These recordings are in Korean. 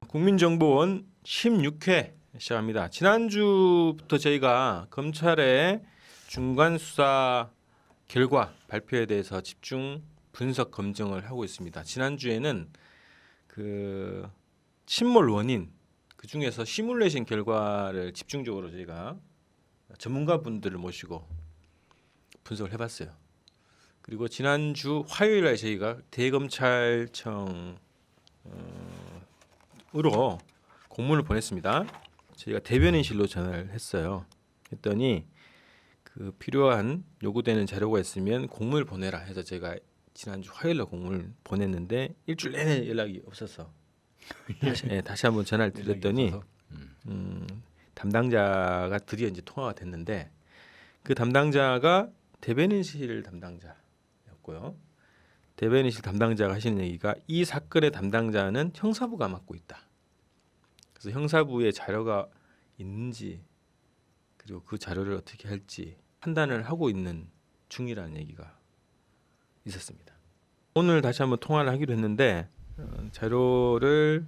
국민정보원 16회 시작합니다. 지난주부터 저희가 검찰의 중간 수사 결과 발표에 대해서 집중 분석 검증을 하고 있습니다. 지난주에는 그 침몰 원인 그 중에서 시뮬레이션 결과를 집중적으로 저희가 전문가분들을 모시고 분석을 해봤어요. 그리고 지난주 화요일에 저희가 대검찰청 으로 공문을 보냈습니다. 저희가 대변인실로 전화를 했어요. 했더니 그 필요한 요구되는 자료가 있으면 공문을 보내라 해서 제가 지난주 화요일에 공문을 보냈는데 일주일 내내 연락이 없어서 다시 한번 전화를 드렸더니 담당자가 드디어 이제 통화가 됐는데 그 담당자가 대변인실 담당자였고요. 대변인실 담당자가 하시는 얘기가 이 사건의 담당자는 형사부가 맡고 있다. 그래서 형사부에 자료가 있는지 그리고 그 자료를 어떻게 할지 판단을 하고 있는 중이라는 얘기가 있었습니다. 오늘 다시 한번 통화를 하기로 했는데 자료를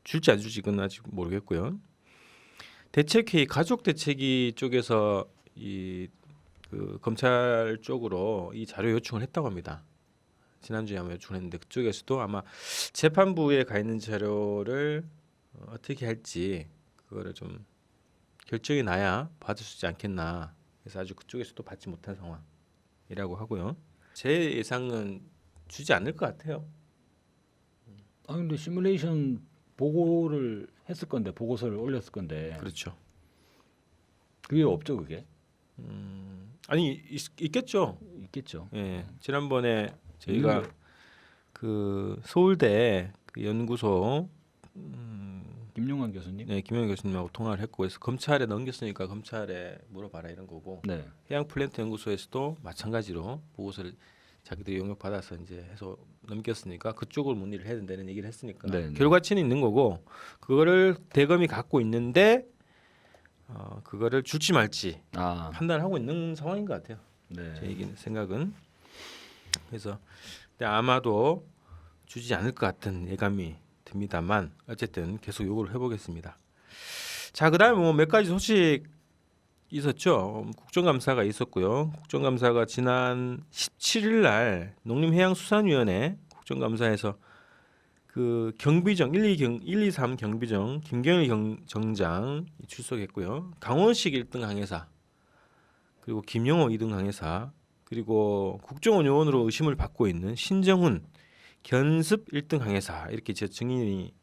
줄지 안 줄지 그건 아직 모르겠고요. 대책회의 가족대책위 쪽에서 그 검찰 쪽으로 이 자료 요청을 했다고 합니다. 지난주에 아마 요청을 했는데 그쪽에서도 아마 재판부에 가 있는 자료를 어떻게 할지 그거를 좀 결정이 나야 받을 수 있지 않겠나. 그래서 아주 그쪽에서도 받지 못한 상황이라고 하고요. 제 예상은 주지 않을 것 같아요. 아 근데 시뮬레이션 보고를 했을 건데 보고서를 올렸을 건데 그렇죠. 그게 없죠 그게? 아니 있겠죠. 있겠죠. 예, 지난번에 저희가 그 서울대 그 연구소 김용환 교수님. 네, 김영 교수님하고 통화를 했고 그래서 검찰에 넘겼으니까 검찰에 물어봐라 이런 거고 네. 해양플랜트 연구소에서도 마찬가지로 보고서를 자기들이 용역 받아서 이제 해서 넘겼으니까 그쪽을 문의를 해야 된다는 얘기를 했으니까 네, 네. 결과치는 있는 거고 그거를 대검이 갖고 있는데 그거를 줄지 말지 판단하고 있는 상황인 것 같아요. 네. 제 얘기는 생각은 그래서 근데 아마도 주지 않을 것 같은 예감이 듭니다만 어쨌든 계속 요구를 해보겠습니다. 자, 그다음에 뭐 몇 가지 소식 있었죠. 국정감사가 있었고요. 국정감사가 지난 17일 날 농림해양수산위원회 국정감사에서 그 경비정 1, 2, 3 경비정 김경일 정장 출석했고요. 강원식 1등 항해사 그리고 김영호 2등 항해사 그리고 국정원 요원으로 의심을 받고 있는 신정훈 견습 1등 항해사 이렇게 제 증인이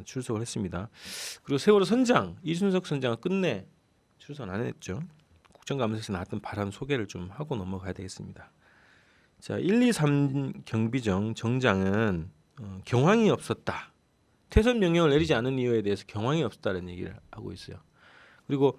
출석을 했습니다. 그리고 세월호 선장 이순석 선장은 끝내 출석 안 했죠. 국정감사에서 나왔던 발언 소개를 좀 하고 넘어가야 되겠습니다. 자, 1, 2, 3 경비정 정장은 경황이 없었다. 퇴선 명령을 내리지 않은 이유에 대해서 경황이 없었다는 얘기를 하고 있어요. 그리고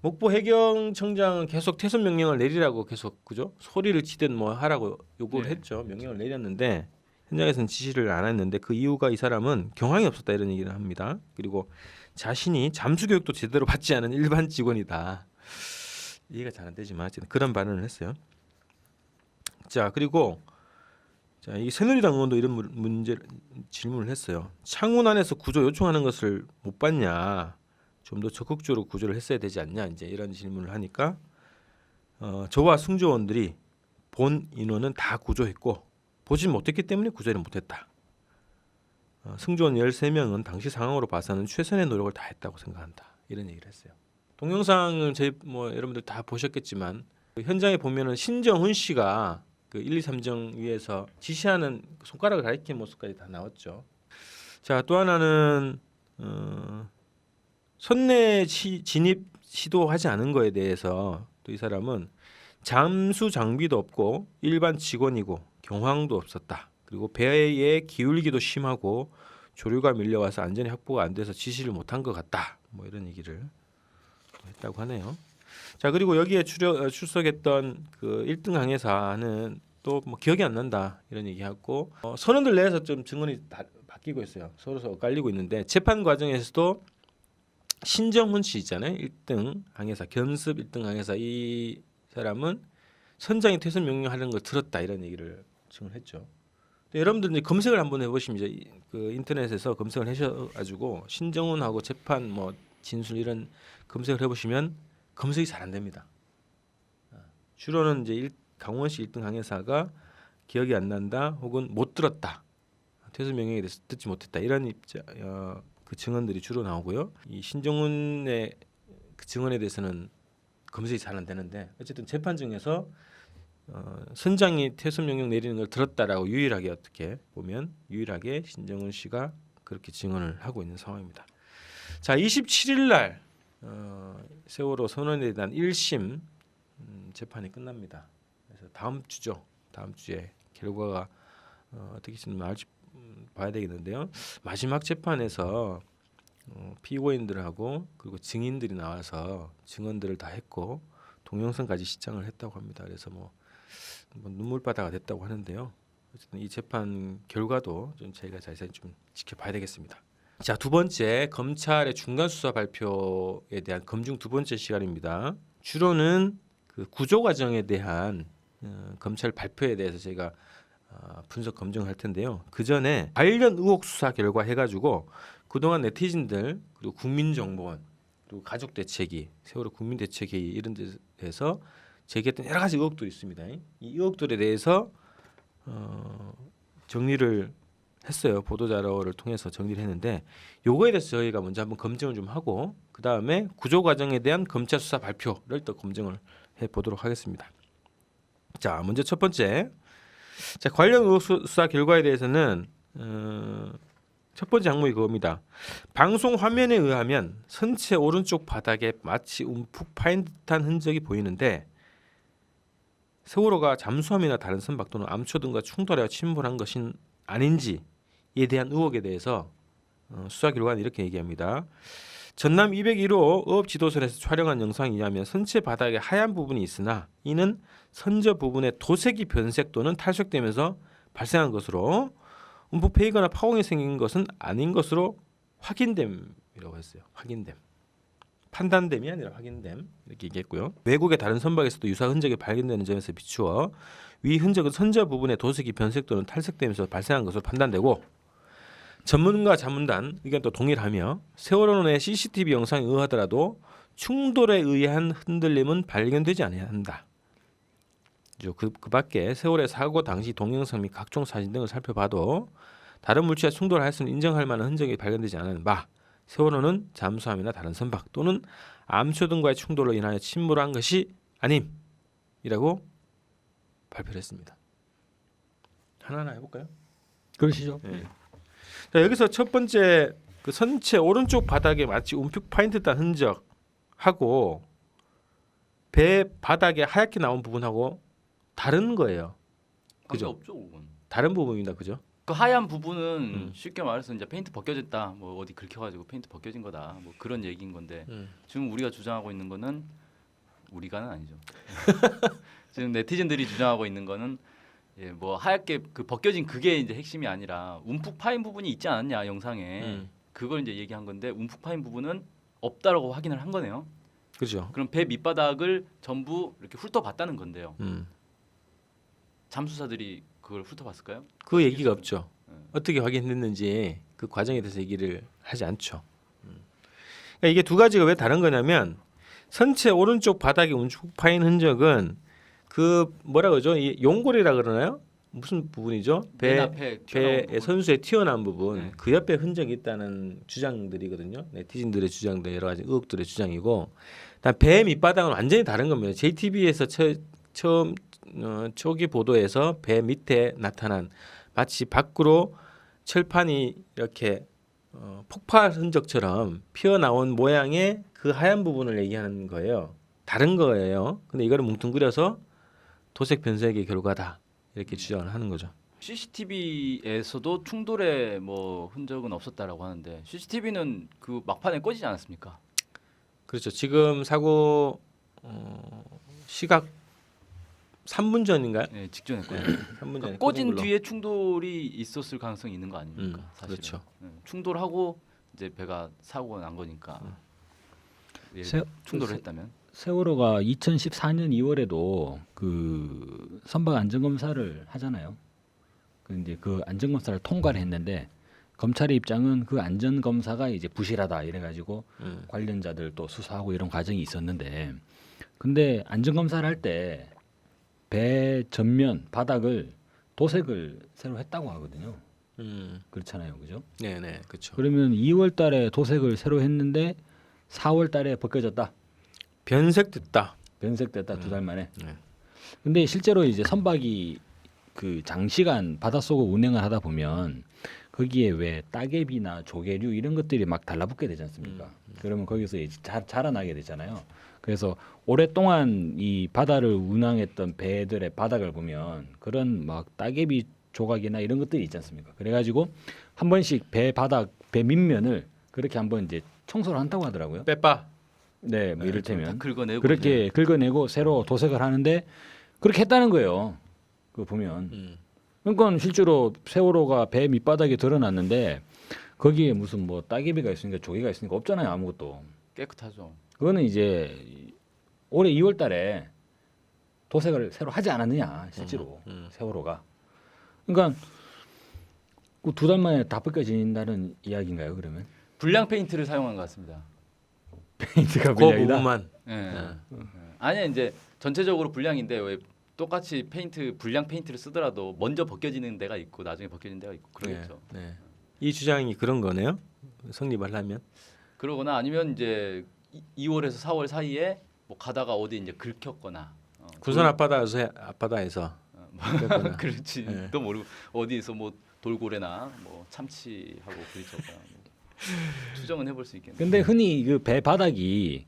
목포 해경청장은 계속 퇴선 명령을 내리라고 계속 그죠? 소리를 치든 뭐 하라고 요구를 했죠. 명령을 내렸는데 현장에서는 지시를 안 했는데 그 이유가 이 사람은 경황이 없었다 이런 얘기를 합니다. 그리고 자신이 잠수 교육도 제대로 받지 않은 일반 직원이다. 이해가 잘 안 되지만 그런 발언을 했어요. 자, 그리고 자, 이 새누리당 의원도 이런 문제 질문을 했어요. 창원 안에서 구조 요청하는 것을 못 봤냐? 좀 더 적극적으로 구조를 했어야 되지 않냐? 이제 이런 질문을 하니까 저와 승조원들이 본 인원은 다 구조했고 보지 못했기 때문에 구조를 못했다. 승조원 13명은 당시 상황으로 봐서는 최선의 노력을 다했다고 생각한다. 이런 얘기를 했어요. 동영상을 저희 뭐 여러분들 다 보셨겠지만 그 현장에 보면은 신정훈 씨가 그 1, 2, 3정 위에서 지시하는 손가락을 가리키는 모습까지 다 나왔죠. 자, 또 하나는 선내 진입 시도하지 않은 거에 대해서 또 이 사람은 잠수 장비도 없고 일반 직원이고 경황도 없었다. 그리고 배의 기울기도 심하고 조류가 밀려와서 안전이 확보가 안 돼서 지시를 못한 것 같다. 뭐 이런 얘기를 했다고 하네요. 자, 그리고 여기에 출석했던 그 1등 항해사는 또 뭐 기억이 안 난다 이런 얘기하고 선원들 내에서 좀 증언이 바뀌고 있어요. 서로 엇갈리고 있는데 재판 과정에서도 신정훈 씨 있잖아요. 1등 항해사 견습 1등 항해사 이 사람은 선장이 퇴선 명령하는 걸 들었다 이런 얘기를 증언했죠. 여러분들 이제 검색을 한번 해보시면 이제 그 인터넷에서 검색을 하셔가지고 신정훈하고 재판 뭐 진술 이런 검색을 해보시면 검색이 잘 안 됩니다. 주로는 이제 강원시 1등 항해사가 기억이 안 난다, 혹은 못 들었다, 퇴소 명령에 대해서 듣지 못했다 이런 그 증언들이 주로 나오고요. 이 신정훈의 그 증언에 대해서는 검색이 잘 안 되는데 어쨌든 재판 중에서 선장이 퇴소 명령 내리는 걸 들었다라고 유일하게 어떻게 보면 유일하게 신정훈 씨가 그렇게 증언을 하고 있는 상황입니다. 자, 27일 날 세월호 선원에 대한 1심 재판이 끝납니다. 그래서 다음 주죠. 다음 주에 결과가 어떻게 될지 봐야 되겠는데요. 마지막 재판에서 피고인들하고 그리고 증인들이 나와서 증언들을 다 했고 동영상까지 시청을 했다고 합니다. 그래서 뭐 눈물바다가 됐다고 하는데요. 어쨌든 이 재판 결과도 좀 저희가 자세히 좀 지켜봐야 되겠습니다. 자, 두 번째 검찰의 중간 수사 발표에 대한 검증 두 번째 시간입니다. 주로는 그 구조 과정에 대한 검찰 발표에 대해서 저희가 분석 검증할 텐데요. 그 전에 관련 의혹 수사 결과 해가지고 그동안 네티즌들 그리고 국민정보원 그리고 가족대책위, 세월호 국민대책회의 이런 데서 제기했던 여러 가지 의혹들이 있습니다. 이 의혹들에 대해서 정리를 했어요. 보도자료를 통해서 정리를 했는데 요거에 대해서 저희가 먼저 한번 검증을 좀 하고 그 다음에 구조 과정에 대한 검찰 수사 발표를 또 검증을 해보도록 하겠습니다. 자, 먼저 첫 번째, 자, 관련 의혹 수사 결과에 대해서는 첫 번째 항목이 그겁니다. 방송 화면에 의하면 선체 오른쪽 바닥에 마치 움푹 파인 듯한 흔적이 보이는데 세월호가 잠수함이나 다른 선박 또는 암초 등과 충돌하여 침몰한 것은 아닌지에 대한 의혹에 대해서 수사 결과는 이렇게 얘기합니다. 전남 201호 어업지도선에서 촬영한 영상에 의하면 선체 바닥에 하얀 부분이 있으나 이는 선저 부분의 도색이 변색 또는 탈색되면서 발생한 것으로 움푹 패이거나 파공이 생긴 것은 아닌 것으로 확인됨이라고 했어요. 확인됨. 판단됨이 아니라 확인됨 이렇게 얘기했고요. 외국의 다른 선박에서도 유사 흔적이 발견되는 점에서 비추어 위 흔적은 선저 부분의 도색이 변색 또는 탈색되면서 발생한 것으로 판단되고 전문가 자문단 의견도 동일하며 세월호의 CCTV 영상에 의하더라도 충돌에 의한 흔들림은 발견되지 않아야 한다. 그 밖에 세월의 사고 당시 동영상 및 각종 사진 등을 살펴봐도 다른 물체와 충돌하였으면 인정할 만한 흔적이 발견되지 않은 바 세월호는 잠수함이나 다른 선박 또는 암초 등과의 충돌로 인하여 침몰한 것이 아님이라고 발표를 했습니다. 하나하나 해볼까요? 그러시죠. 네. 자, 여기서 첫 번째 그 선체 오른쪽 바닥에 마치 움푹 파인 듯한 흔적하고 배 바닥에 하얗게 나온 부분하고 다른 거예요. 그죠? 없죠, 그건. 다른 부분입니다. 그죠? 그 하얀 부분은 쉽게 말해서 이제 페인트 벗겨졌다, 뭐 어디 긁혀가지고 페인트 벗겨진 거다, 뭐 그런 얘기인 건데 지금 우리가 주장하고 있는 거는 우리가는 아니죠. 지금 네티즌들이 주장하고 있는 거는 예, 뭐 하얗게 그 벗겨진 그게 이제 핵심이 아니라 움푹 파인 부분이 있지 않았냐 영상에 그걸 이제 얘기한 건데 움푹 파인 부분은 없다라고 확인을 한 거네요. 그죠? 그럼 배 밑바닥을 전부 이렇게 훑어봤다는 건데요. 음. 잠수사들이 그걸 훑어봤을까요? 그 얘기가 없죠. 어떻게 확인했는지 그 과정에 대해서 얘기를 하지 않죠. 그러니까 이게 두 가지가 왜 다른 거냐면 선체 오른쪽 바닥에 움푹 파인 흔적은 그 뭐라 그러죠? 이 용골이라 그러나요? 무슨 부분이죠? 맨 앞에 배의 선수에 튀어나온 부분 네. 그 옆에 흔적이 있다는 주장들이거든요. 네티즌들의 주장들 여러 가지 의혹들의 주장이고, 배 밑바닥은 완전히 다른 겁니다. JTBC에서 처음 초기 보도에서 배 밑에 나타난 마치 밖으로 철판이 이렇게 폭발 흔적처럼 피어나온 모양의 그 하얀 부분을 얘기하는 거예요. 다른 거예요. 근데 이거를 뭉뚱그려서 도색 변색의 결과다 이렇게 주장을 하는 거죠. CCTV에서도 충돌의 뭐 흔적은 없었다라고 하는데 CCTV는 그 막판에 꺼지지 않았습니까? 그렇죠. 지금 사고 시각 3분 전인가요? 네, 직전에 꺼. 3분 전에 꺼진 걸로. 뒤에 충돌이 있었을 가능성이 있는 거 아닙니까? 사실은. 그렇죠. 네, 충돌하고 이제 배가 사고가 난 거니까. 예, 충돌을 했다면. 세월호가 2014년 2월에도 그 선박 안전 검사를 하잖아요. 그 이제 그 안전 검사를 통과를 했는데 검찰의 입장은 그 안전 검사가 이제 부실하다 이래가지고 관련자들 또 수사하고 이런 과정이 있었는데, 근데 안전 검사를 할 때 배 전면 바닥을 도색을 새로 했다고 하거든요. 그렇잖아요, 그죠? 네네, 그렇죠. 그러면 2월달에 도색을 새로 했는데 4월달에 벗겨졌다, 변색됐다. 변색됐다, 2달 만에. 네. 근데 실제로 이제 선박이 그 장시간 바닷속을 운행을 하다 보면 거기에 왜 따개비나 조개류 이런 것들이 막 달라붙게 되지 않습니까? 그러면 거기서 이제 자라나게 되잖아요. 그래서 오랫동안 이 바다를 운항했던 배들의 바닥을 보면 그런 막 따개비 조각이나 이런 것들이 있지 않습니까? 그래가지고 한 번씩 배 바닥, 배 밑면을 그렇게 한번 이제 청소를 한다고 하더라고요. 빼빠. 네, 뭐 다 이를테면 긁어내고 그렇게 긁어내고 새로 도색을 하는데 그렇게 했다는 거예요. 그거 보면. 그러니까 실제로 세월호가 배 밑바닥에 드러났는데 거기에 무슨 뭐 따개비가 있으니까 조개가 있으니까 없잖아요, 아무것도. 깨끗하죠. 그거는 이제 올해 2월달에 도색을 새로 하지 않았느냐, 실제로 세월호가. 그러니까 그 2달 만에 다 벗겨진다는 이야기인가요, 그러면? 불량 페인트를 사용한 것 같습니다. 페인트가 그 불량이다. 부분만. 예. 아니야, 이제 전체적으로 불량인데 왜 똑같이 페인트 불량 페인트를 쓰더라도 먼저 벗겨지는 데가 있고 나중에 벗겨지는 데가 있고 그러겠죠. 네. 이 주장이 그런 거네요. 성립하려면. 그러거나 아니면 이제 2월에서 4월 사이에 뭐 가다가 어디 이제 긁혔거나 군산 앞바다에서 그렇지. 네. 또 모르고 어디에서 뭐 돌고래나 뭐 참치하고 부딪혔거나 뭐 추정은 해볼 수 있겠네요. 근데 흔히 그 배 바닥이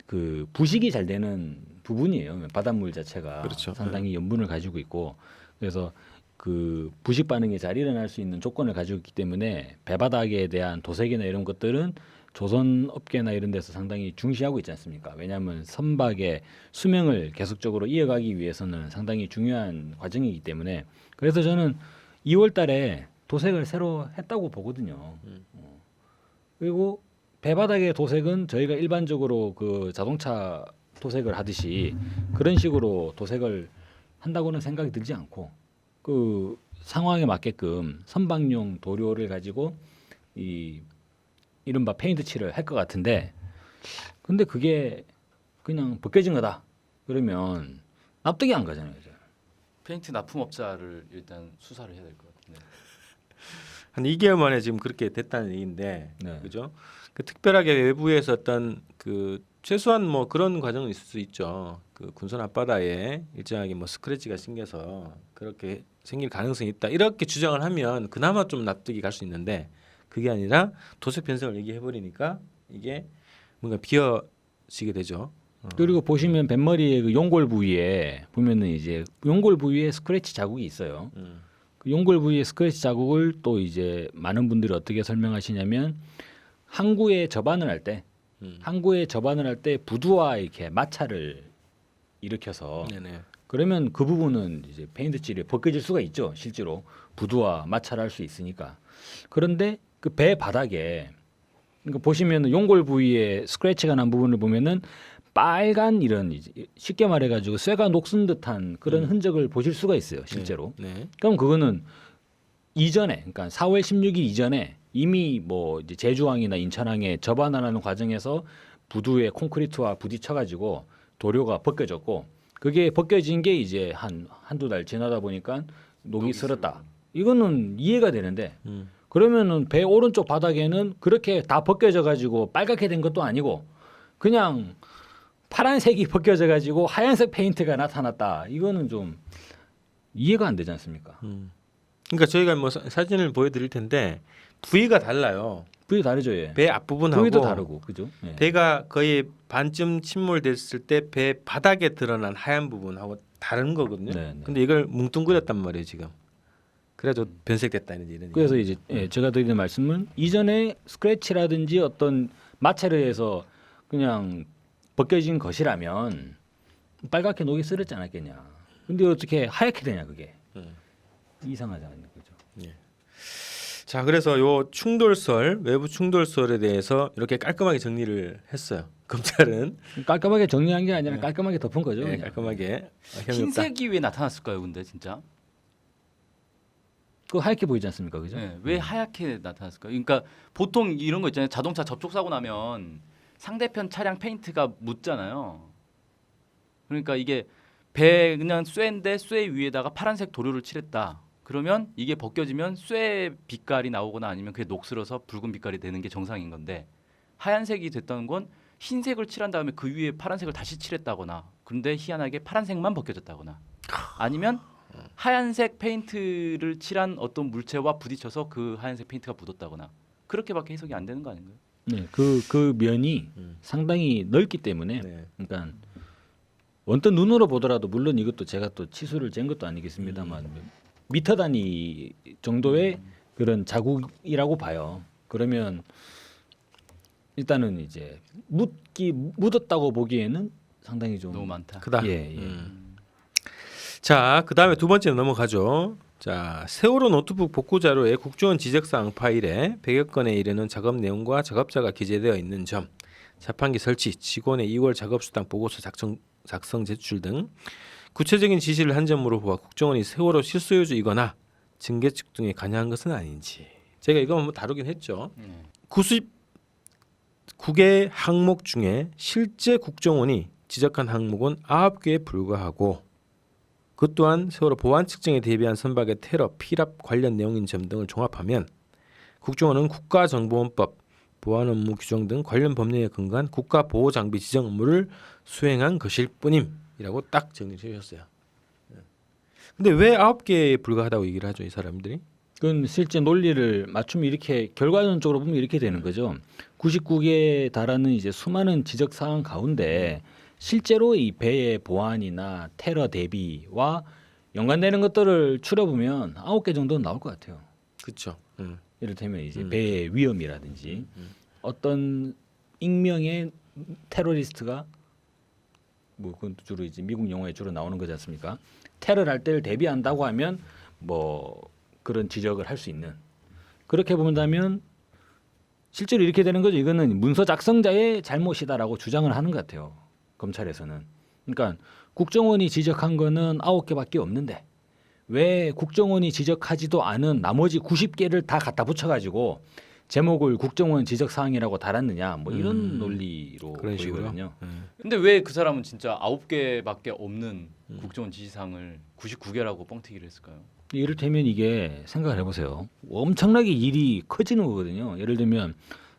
그 부식이 잘 되는 부분이에요. 바닷물 자체가 그렇죠. 상당히 염분을 가지고 있고, 그래서 그 부식 반응이 잘 일어날 수 있는 조건을 가지고 있기 때문에 배 바닥에 대한 도색이나 이런 것들은 조선 업계나 이런 데서 상당히 중시하고 있지 않습니까? 왜냐하면 선박의 수명을 계속적으로 이어가기 위해서는 상당히 중요한 과정이기 때문에. 그래서 저는 2월달에 도색을 새로 했다고 보거든요. 그리고 배바닥의 도색은 저희가 일반적으로 그 자동차 도색을 하듯이 그런 식으로 도색을 한다고는 생각이 들지 않고 그 상황에 맞게끔 선박용 도료를 가지고 이 이른바 페인트 칠을 할 것 같은데, 근데 그게 그냥 벗겨진 거다 그러면 납득이 안 가잖아요. 저는. 페인트 납품업자를 일단 수사를 해야 될 것 같은데. 한 2개월 만에 지금 그렇게 됐다는 얘기인데, 네. 그죠? 그 특별하게 외부에서 어떤 그 최소한 뭐 그런 과정은 있을 수 있죠. 그 군산 앞바다에 일정하게 뭐 스크래치가 생겨서 그렇게 생길 가능성이 있다. 이렇게 주장을 하면 그나마 좀 납득이 갈 수 있는데 그게 아니라 도색 변색을 얘기해 버리니까 이게 뭔가 비어지게 되죠. 그리고 보시면 뱃머리의 그 용골 부위에 보면은 이제 용골 부위에 스크래치 자국이 있어요. 그 용골 부위의 스크래치 자국을 또 이제 많은 분들이 어떻게 설명하시냐면 항구에 접안을 할 때, 항구에 접안을 할 때 부두와 이렇게 마찰을 일으켜서 네네. 그러면 그 부분은 이제 페인트 칠이 벗겨질 수가 있죠. 실제로 부두와 마찰할 수 있으니까. 그런데 그 배 바닥에 그러니까 보시면 용골 부위에 스크래치가 난 부분을 보면은 빨간 이런 이제 쉽게 말해가지고 쇠가 녹슨 듯한 그런 흔적을 보실 수가 있어요. 실제로. 네. 그럼 그거는 이전에, 그러니까 4월 16일 이전에 이미 뭐 이제 제주항이나 인천항에 접안하는 과정에서 부두에 콘크리트와 부딪혀가지고 도료가 벗겨졌고, 그게 벗겨진 게 이제 한두 달 지나다 보니까 녹이 슬었다. 이거는 이해가 되는데 그러면은 배 오른쪽 바닥에는 그렇게 다 벗겨져가지고 빨갛게 된 것도 아니고 그냥 파란색이 벗겨져가지고 하얀색 페인트가 나타났다. 이거는 좀 이해가 안 되지 않습니까? 그러니까 저희가 뭐 사진을 보여드릴 텐데 부위가 달라요. 부위 다르죠, 예. 배 앞부분하고 부위도 다르고, 그죠? 예. 배가 거의 반쯤 침몰됐을 때 배 바닥에 드러난 하얀 부분하고 다른 거거든요. 네, 네. 근데 이걸 뭉뚱그렸단 말이에요 지금. 그래도 변색됐다 이런. 그래서 이제 제가 드리는 말씀은 이전에 스크래치라든지 어떤 마찰에 의해서 그냥 벗겨진 것이라면 빨갛게 녹이 슬었지 않았겠냐. 근데 어떻게 하얗게 되냐 그게. 이상하잖아요, 그죠? 자, 그래서 요 충돌설, 외부 충돌설에 대해서 이렇게 깔끔하게 정리를 했어요. 검찰은 깔끔하게 정리한 게 아니라 깔끔하게 덮은 거죠. 네, 그냥. 깔끔하게 혐의 없다. 흰색이 왜 나타났을까요, 근데 진짜? 그거 하얗게 보이지 않습니까, 그죠? 네, 왜 하얗게 나타났을까? 그러니까 보통 이런 거 있잖아요. 자동차 접촉 사고 나면 상대편 차량 페인트가 묻잖아요. 그러니까 이게 배 그냥 쇠인데 쇠 위에다가 파란색 도료를 칠했다. 그러면 이게 벗겨지면 쇠 빛깔이 나오거나 아니면 그게 녹슬어서 붉은 빛깔이 되는 게 정상인 건데 하얀색이 됐다는 건 흰색을 칠한 다음에 그 위에 파란색을 다시 칠했다거나 근데 희한하게 파란색만 벗겨졌다거나 아니면 하얀색 페인트를 칠한 어떤 물체와 부딪혀서 그 하얀색 페인트가 묻었다거나 그렇게밖에 해석이 안 되는 거 아닌가요? 네, 그 면이 상당히 넓기 때문에 네. 그러니까 원뜻 눈으로 보더라도 물론 이것도 제가 또 치수를 잰 것도 아니겠습니다만 미터 단위 정도의 그런 자국이라고 봐요. 그러면 일단은 이제 묻었다고 보기에는 상당히 좀 너무 많다. 크다. 예, 예. 자, 그다음에 두 번째 넘어가죠. 자, 세월호 노트북 복구 자료에 국정원 지적사항 파일에 100여 건에 이르는 작업 내용과 작업자가 기재되어 있는 점, 자판기 설치, 직원의 2월 작업수당 보고서 작성 제출 등 구체적인 지시를 한 점으로 보아 국정원이 세월호 실소유주이거나 징계 측 등에 관여한 것은 아닌지. 제가 이거 한번 다루긴 했죠. 99개 항목 중에 실제 국정원이 지적한 항목은 9개에 불과하고 그 또한 세월호 보안 측정에 대비한 선박의 테러, 피랍 관련 내용인 점 등을 종합하면 국정원은 국가정보원법, 보안 업무 규정 등 관련 법령에 근거한 국가보호장비 지정 업무를 수행한 것일 뿐임이라고 딱 정리해 주셨어요. 근데 왜 9개에 불과하다고 얘기를 하죠, 이 사람들이? 그건 실제 논리를 맞추면 이렇게 결과론적으로 보면 이렇게 되는 거죠. 99개에 달하는 이제 수많은 지적 사항 가운데 실제로 이 배의 보안이나 테러 대비와 연관되는 것들을 추려보면 9개 정도는 나올 것 같아요. 그렇죠. 이를테면 이제 배의 위험이라든지 어떤 익명의 테러리스트가 뭐 그건 주로 이제 미국 영화에 주로 나오는 거지 않습니까? 테러를 할 때를 대비한다고 하면 뭐 그런 지적을 할 수 있는 그렇게 본다면 실제로 이렇게 되는 거죠. 이거는 문서 작성자의 잘못이다라고 주장을 하는 것 같아요. 검찰에서는. 그러니까 국정원이 지적한 거는 9개밖에 없는데 왜 국정원이 지적하지도 않은 나머지 90개를 다 갖다 붙여가지고 제목을 국정원 지적 사항이라고 달았느냐 뭐 이런 논리로 그런 식으로? 보이거든요. 근데 왜 그 사람은 진짜 9개밖에 없는 국정원 지시사항을 99개라고 뻥튀기를 했을까요? 이를테면 이게 생각을 해보세요. 엄청나게 일이 커지는 거거든요. 예를 들면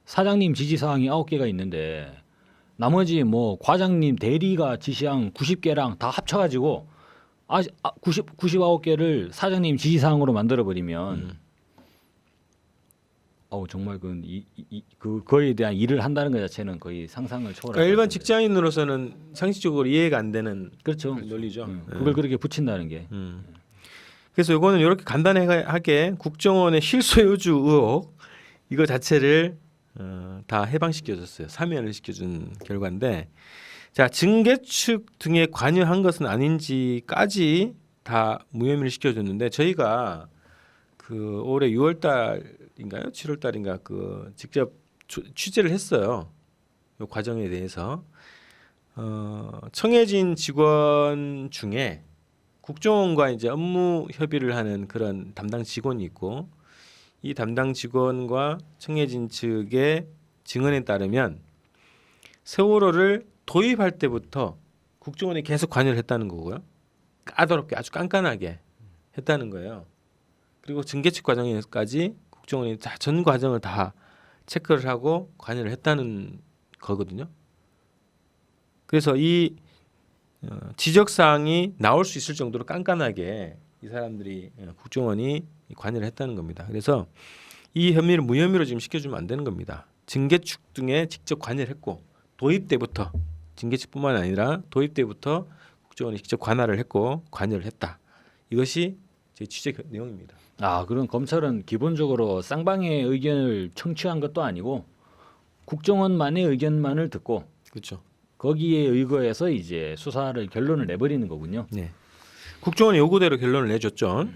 사장님 지시사항이 9개가 있는데 나머지 뭐 과장님 대리가 지시한 90개랑 다 합쳐가지고 99개를 사장님 지시사항으로 만들어버리면 정말 그거에 대한 일을 한다는 것 자체는 거의 상상을 초월할 그러니까 일반 것 같은데. 직장인으로서는 상식적으로 이해가 안 되는 그렇죠. 논리죠. 그걸 그렇게 붙인다는 게 그래서 이거는 이렇게 간단하게 국정원의 실소유주 의혹 이거 자체를 다 해방시켜줬어요. 사면을 시켜준 결과인데, 자 징계 측 등에 관여한 것은 아닌지까지 다 무혐의를 시켜줬는데 저희가 그 올해 6월달인가요, 7월달인가 그 직접 취재를 했어요. 이 과정에 대해서 청해진 직원 중에 국정원과 이제 업무 협의를 하는 그런 담당 직원이 있고 이 담당 직원과 청해진 측의 증언에 따르면 세월호를 도입할 때부터 국정원이 계속 관여를 했다는 거고요. 까다롭게 아주 깐깐하게 했다는 거예요. 그리고 징계 측 과정에까지 국정원이 전 과정을 다 체크를 하고 관여를 했다는 거거든요. 그래서 이 지적 사항이 나올 수 있을 정도로 깐깐하게 이 사람들이 국정원이 관여를 했다는 겁니다. 그래서 이 혐의를 무혐의로 지금 시켜주면 안 되는 겁니다. 징계 측 등에 직접 관여를 했고 도입 때부터 징계 측뿐만 아니라 도입 때부터 국정원이 직접 관할을 했고 관여를 했다. 이것이 제 취재 내용입니다. 그럼 검찰은 기본적으로 쌍방의 의견을 청취한 것도 아니고 국정원만의 의견만을 듣고 그렇죠. 거기에 의거해서 이제 수사를 결론을 내버리는 거군요. 네. 국정원이 요구대로 결론을 내줬죠.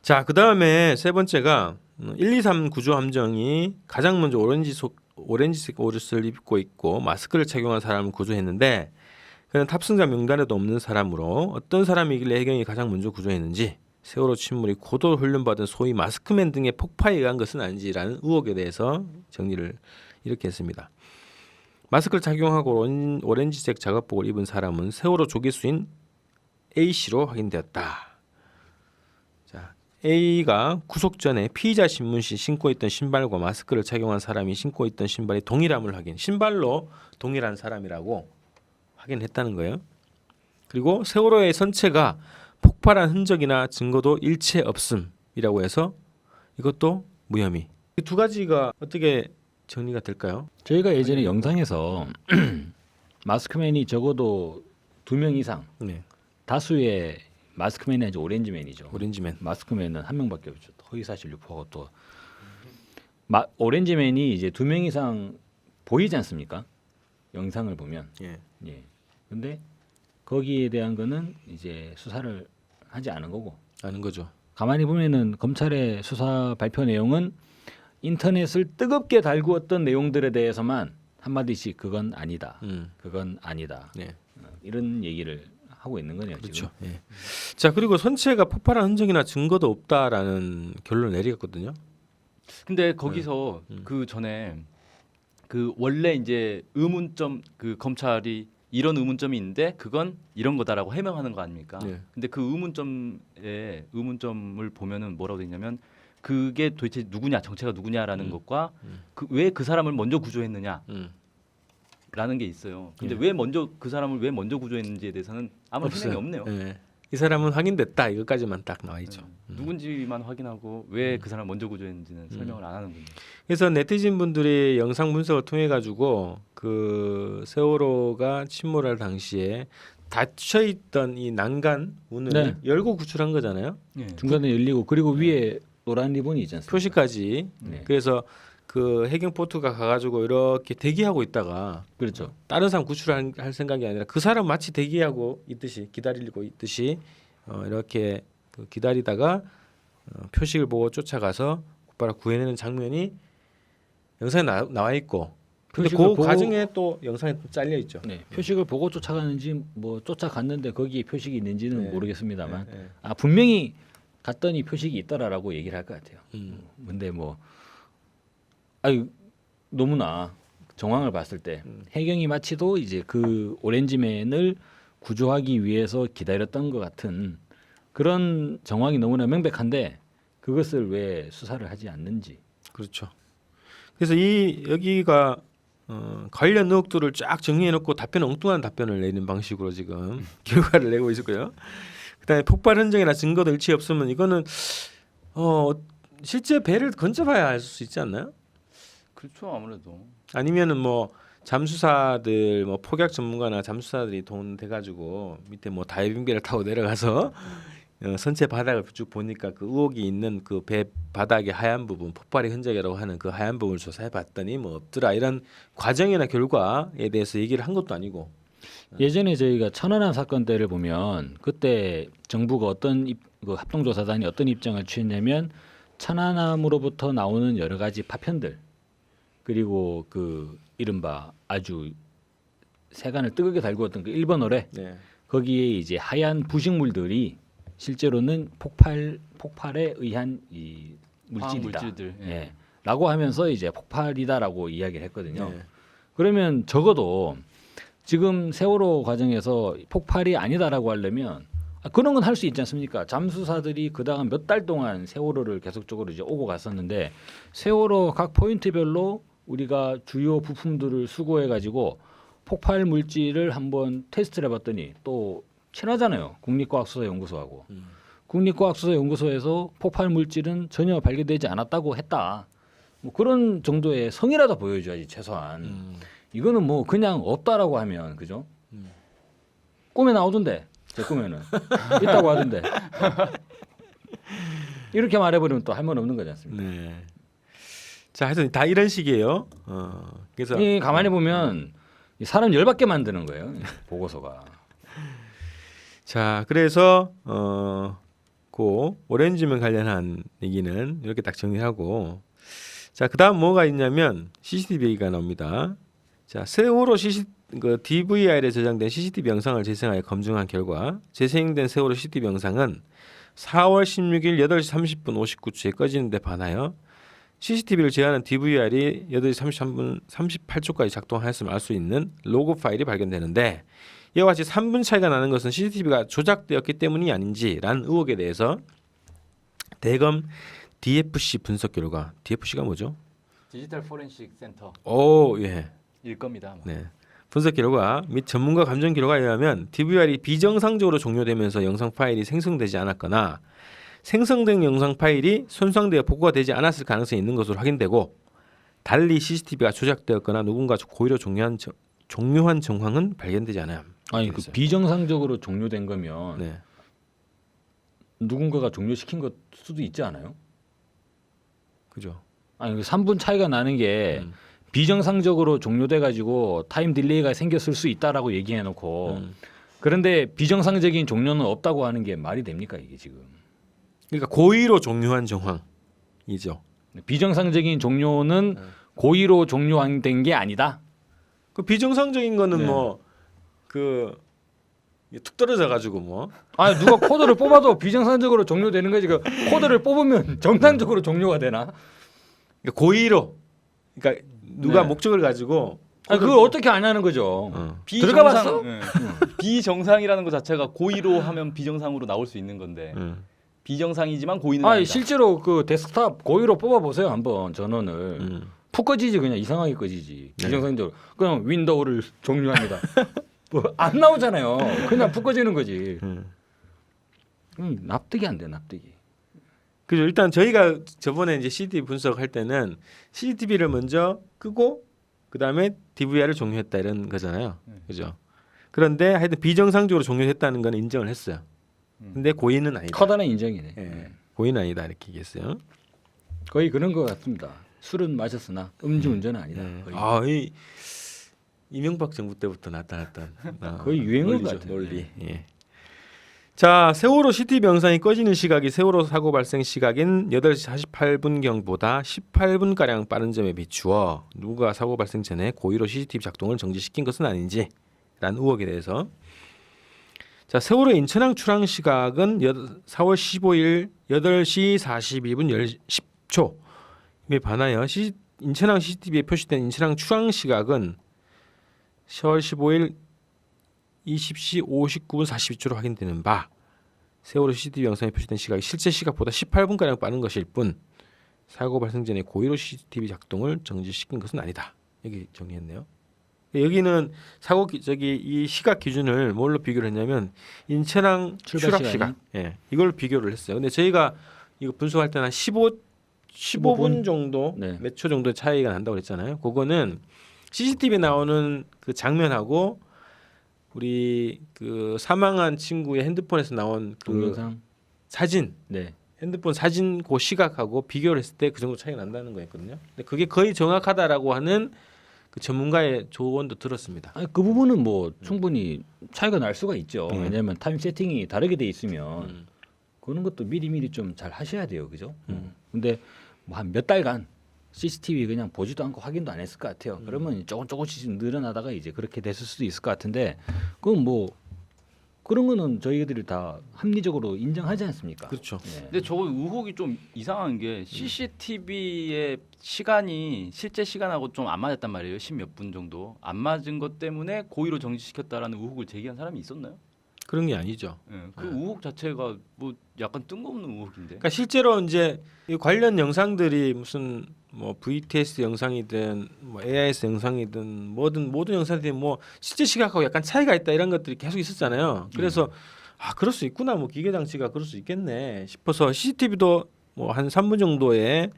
자, 그다음에 세 번째가 123 구조 함정이 가장 먼저 오렌지색 옷을 입고 있고 마스크를 착용한 사람을 구조했는데 그는 탑승자 명단에도 없는 사람으로 어떤 사람이길래 해경이 가장 먼저 구조했는지 세월호 침몰이 고도 훈련받은 소위 마스크맨 등의 폭파에 의한 것은 아닌지라는 의혹에 대해서 정리를 이렇게 했습니다. 마스크를 착용하고 오렌지색 작업복을 입은 사람은 세월호 조기수인 A씨로 확인되었다. 자, A가 구속 전에 피의자 신문 시 신고 있던 신발과 마스크를 착용한 사람이 신고 있던 신발이 동일함을 신발로 동일한 사람이라고 확인했다는 거예요. 그리고 세월호의 선체가 폭발한 흔적이나 증거도 일체 없음이라고 해서 이것도 무혐의. 이 두 가지가 어떻게 정리가 될까요? 저희가 예전에 영상에서 마스크맨이 적어도 2명 이상, 네, 다수의 마스크맨이 아니죠, 오렌지맨이죠. 오렌지맨. 마스크맨은 1명밖에 없죠. 허위사실 유포하고 또 오렌지맨이 이제 2명 이상 보이지 않습니까? 영상을 보면. 예. 예. 근데 거기에 대한 거는 이제 수사를 하지 않은 거고. 아는 거죠. 가만히 보면은 검찰의 수사 발표 내용은 인터넷을 뜨겁게 달구었던 내용들에 대해서만 한마디씩 그건 아니다. 그건 아니다. 네. 이런 얘기를 하고 있는 거네요. 그렇죠. 지금. 예. 자, 그리고 선체가 폭발한 흔적이나 증거도 없다라는 결론을 내리겠거든요. 근데 거기서 네. 그 전에 그 원래 이제 의문점 그 검찰이 이런 의문점이 있는데 그건 이런 거다라고 해명하는 거 아닙니까? 네. 근데 그 의문점을 보면은 뭐라고 돼 있냐면 그게 도대체 누구냐, 정체가 누구냐라는 것과 왜 그 사람을 먼저 구조했느냐. 라는 게 있어요. 근데 예. 왜 먼저 그 사람을 왜 먼저 구조했는지에 대해서는 아무 설명이 없네요. 예. 이 사람은 확인됐다. 이것까지만 딱 나와 있죠. 누군지만 확인하고 왜 그 사람 먼저 구조했는지는 설명을 안 하는군요. 그래서 네티즌 분들이 영상 분석을 통해 가지고 그 세월호가 침몰할 당시에 닫혀 있던 이 난간 문을 네. 열고 구출한 거잖아요. 예. 중간에 열리고 그리고 위에 노란 리본이 있지 않습니까? 표시까지. 네. 그래서 그 해경 보트가 가가지고 이렇게 대기하고 있다가 그렇죠. 다른 사람 구출할 생각이 아니라 그 사람 마치 대기하고 있듯이 기다리고 있듯이 이렇게 그 기다리다가 표식을 보고 쫓아가서 곧바로 구해내는 장면이 영상에 나와 있고 근데 그 표식을 보고- 과정에 또 영상에 잘려 있죠. 네, 표식을 보고 쫓아가는지 뭐 쫓아갔는데 거기에 표식이 있는지는 네. 모르겠습니다만 네, 네. 아 분명히 갔더니 표식이 있더라라고 얘기를 할 것 같아요. 근데 뭐 아유 너무나 정황을 봤을 때 해경이 마치도 이제 그 오렌지맨을 구조하기 위해서 기다렸던 것 같은 그런 정황이 너무나 명백한데 그것을 왜 수사를 하지 않는지. 그렇죠. 그래서 여기가 관련 의혹들을 쫙 정리해놓고 엉뚱한 답변을 내는 방식으로 지금 결과를 내고 있고요. 그다음에 폭발 흔적이나 증거도 일치 없으면 이거는 실제 배를 건져봐야 알 수 있지 않나요? 그렇죠, 아무래도. 아니면은 뭐 잠수사들 뭐 폭약 전문가나 잠수사들이 돈 대가지고 밑에 뭐 다이빙배를 타고 내려가서 선체 바닥을 쭉 보니까 그 의혹이 있는 그 배 바닥의 하얀 부분 폭발의 흔적이라고 하는 그 하얀 부분을 조사해봤더니 뭐 없더라 이런 과정이나 결과에 대해서 얘기를 한 것도 아니고 예전에 저희가 천안함 사건 때를 보면 그때 정부가 그 합동조사단이 어떤 입장을 취했냐면 천안함으로부터 나오는 여러 가지 파편들 그리고 그 이른바 아주 세간을 뜨겁게 달구었던 그 1번 어뢰 네. 거기에 이제 하얀 부식물들이 실제로는 폭발에 의한 이 화학 물질이다. 물질들. 예. 예. 라고 하면서 이제 폭발이다라고 이야기를 했거든요. 네. 그러면 적어도 지금 세월호 과정에서 폭발이 아니다라고 하려면 그런 건 할 수 있지 않습니까? 잠수사들이 그다음 몇 달 동안 세월호를 계속적으로 이제 오고 갔었는데 세월호 각 포인트별로 우리가 주요 부품들을 수거해 가지고 폭발 물질을 한번 테스트를 해봤더니 또 친하잖아요. 국립과학수사연구소하고. 국립과학수사연구소에서 폭발 물질은 전혀 발견되지 않았다고 했다. 뭐 그런 정도의 성의라도 보여줘야지 최소한. 이거는 뭐 그냥 없다라고 하면 그죠? 꿈에 나오던데 제 꿈에는 있다고 하던데 이렇게 말해버리면 또 할 말 없는 거지 않습니까? 네. 자, 하여튼 다 이런 식이에요. 그래서 이 가만히 보면 이 사람 열받게 만드는 거예요. 보고서가. 자, 그래서 그 오렌지맨 관련한 얘기는 이렇게 딱 정리하고 자, 그다음 뭐가 있냐면 CCTV 얘기가 나옵니다. 자, 세월호 DVR에 저장된 CCTV 영상을 재생하여 검증한 결과 재생된 세월호 CCTV 영상은 4월 16일 8시 30분 59초에 꺼지는 데 반하여 CCTV를 제어하는 DVR이 8시 33분 38초까지 작동하였음을 알 수 있는 로그 파일이 발견되는데 이와 같이 3분 차이가 나는 것은 CCTV가 조작되었기 때문이 아닌지라는 의혹에 대해서 대검 DFC 분석 결과 DFC가 뭐죠? 디지털 포렌식 센터 오, 예. 일 겁니다. 아마. 네. 분석 결과 및 전문가 감정 기록에 의하면 DVR이 비정상적으로 종료되면서 영상 파일이 생성되지 않았거나 생성된 영상 파일이 손상되어 복구가 되지 않았을 가능성이 있는 것으로 확인되고 달리 CCTV가 조작되었거나 누군가 고의로 종료한 정황은 발견되지 않아요. 아니 그 그랬어요. 비정상적으로 종료된 거면 네. 누군가가 종료시킨 것 수도 있지 않아요? 그죠. 아니 그 3분 차이가 나는 게 음. 비정상적으로 종료돼 가지고 타임 딜레이가 생겼을 수 있다라고 얘기해 놓고 그런데 비정상적인 종료는 없다고 하는 게 말이 됩니까 이게 지금? 그러니까 고의로 종료한 정황이죠. 비정상적인 종료는 고의로 종료된 게 아니다. 그 비정상적인 거는 네. 뭐 그 툭 떨어져 가지고 뭐 아니 누가 코드를 뽑아도 비정상적으로 종료되는 거지. 그 코드를 뽑으면 정상적으로 종료가 되나? 그러니까 고의로 그러니까 누가 네. 목적을 가지고 아니 그걸 어떻게 아냐는 거죠. 들어가 봤어? 예. 비정상이라는 것 자체가 고의로 하면 비정상으로 나올 수 있는 건데 비정상이지만 고의는 아니 아니다. 실제로 그 데스크탑 고의로 뽑아 보세요 한번 전원을. 푹 꺼지지 그냥 이상하게 꺼지지. 네. 비정상적으로 그냥 윈도우를 종료합니다. 뭐 안 나오잖아요. 그냥 푹 꺼지는 거지. 납득이 안 돼 납득이. 그죠. 일단 저희가 저번에 이제 CCTV 분석할 때는 CCTV를 먼저 끄고 그다음에 DVR을 종료했다 이런 거잖아요. 그죠. 그런데 하여튼 비정상적으로 종료했다는 건 인정을 했어요. 근데 고의는 아니다. 커다란 인정이네. 예. 고의는 아니다 이렇게 얘기했어요. 거의 그런 것 같습니다. 술은 마셨으나 음주운전은 아니다. 거의. 아, 이 이명박 정부 때부터 나타났던 거의 유행어 논리죠, 같아요. 논리. 예. 자, 세월호 CCTV 영상이 꺼지는 시각이 세월호 사고 발생 시각인 8시 48분경보다 18분 가량 빠른 점에 비추어 누가 사고 발생 전에 고의로 CCTV 작동을 정지시킨 것은 아닌지라는 의혹에 대해서 자, 세월호 인천항 출항 시각은 4월 15일 8시 42분 10초에 반하여 인천항 CCTV에 표시된 인천항 출항 시각은 10월 15일 20시 59분 42초로 확인되는 바 세월호 CCTV 영상에 표시된 시각이 실제 시각보다 18분가량 빠른 것일 뿐 사고 발생 전에 고의로 CCTV 작동을 정지시킨 것은 아니다. 여기 정리했네요. 여기는 사고 이 시각 기준을 뭘로 비교를 했냐면 인천항 출발 출학 시각 예, 이걸 비교를 했어요. 근데 저희가 이거 분석할 때는 한 15분 정도 네. 몇 초 정도 차이가 난다고 그랬잖아요. 그거는 CCTV 나오는 그 장면하고 우리 그 사망한 친구의 핸드폰에서 나온 그 동영상. 사진, 네. 핸드폰 사진 그 시각하고 비교를 했을 때 그 정도 차이가 난다는 거였거든요. 근데 그게 거의 정확하다라고 하는 그 전문가의 조언도 들었습니다. 아니, 그 부분은 뭐 충분히 차이가 날 수가 있죠. 네. 왜냐하면 타임 세팅이 다르게 돼 있으면 그런 것도 미리 좀 잘 하셔야 돼요, 그죠? 근데 뭐 한 몇 달간 CCTV 그냥 보지도 않고 확인도 안 했을 것 같아요. 그러면 조금씩 늘어나다가 이제 그렇게 됐을 수도 있을 것 같은데 그건 뭐 그런 거는 저희들이 다 합리적으로 인정하지 않습니까? 그렇죠. 네. 근데 저 의혹이 좀 이상한 게 CCTV의 시간이 실제 시간하고 좀 안 맞았단 말이에요. 10몇 분 정도 안 맞은 것 때문에 고의로 정지시켰다라는 의혹을 제기한 사람이 있었나요? 그런 게 아니죠. 예, 그 의혹 자체가 뭐 약간 뜬금없는 의혹인데. 그러니까 실제로 이제 이 관련 영상들이 무슨 뭐 VTS 영상이든 뭐 AIS 영상이든 뭐든 모든 영상들이 뭐 실제 시각하고 약간 차이가 있다 이런 것들이 계속 있었잖아요. 그래서 아 그럴 수 있구나 뭐 기계 장치가 그럴 수 있겠네 싶어서 CCTV도 뭐 한 3분 정도의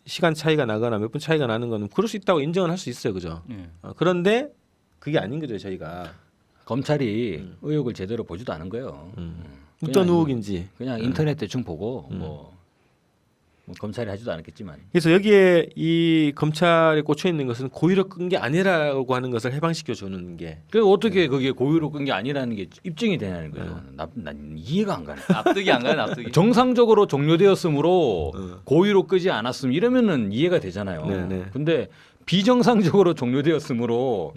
시간 차이가 나거나 몇 분 차이가 나는 거는 그럴 수 있다고 인정을 할 수 있어요, 그죠? 예. 그런데 그게 아닌 거죠 저희가. 검찰이 의혹을 제대로 보지도 않은 거예요. 어떤 의혹인지. 그냥 인터넷 대충 보고 뭐 검찰이 하지도 않았겠지만. 그래서 여기에 이 검찰에 꽂혀 있는 것은 고의로 끈 게 아니라고 하는 것을 해방시켜 주는 게. 그 어떻게 그게 고의로 끈 게 아니라는 게 입증이 되냐는 거죠. 난 이해가 안 가네. 납득이 안 가요, 납득이. 정상적으로 종료되었으므로 고의로 끄지 않았음 이러면은 이해가 되잖아요. 네네. 근데 비정상적으로 종료되었으므로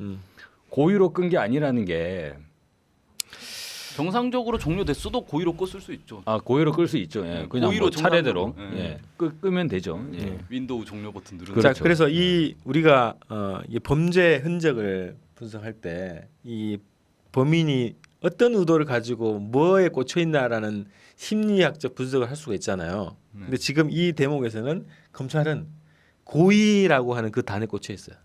고의로 끈 게 아니라는 게 정상적으로 종료됐어도 고의로 껐을 수 있죠. 아 고의로 끌 수 있죠. 예. 그냥 고의로 뭐 차례대로 정상적으로. 예. 끄면 되죠. 예. 네. 윈도우 종료 버튼 누르는 그렇죠. 자, 그래서 이 우리가 이 범죄 흔적을 분석할 때 이 범인이 어떤 의도를 가지고 뭐에 꽂혀 있나라는 심리학적 분석을 할 수가 있잖아요. 네. 근데 지금 이 대목에서는 검찰은 고의라고 하는 그 단에 꽂혀 있어요.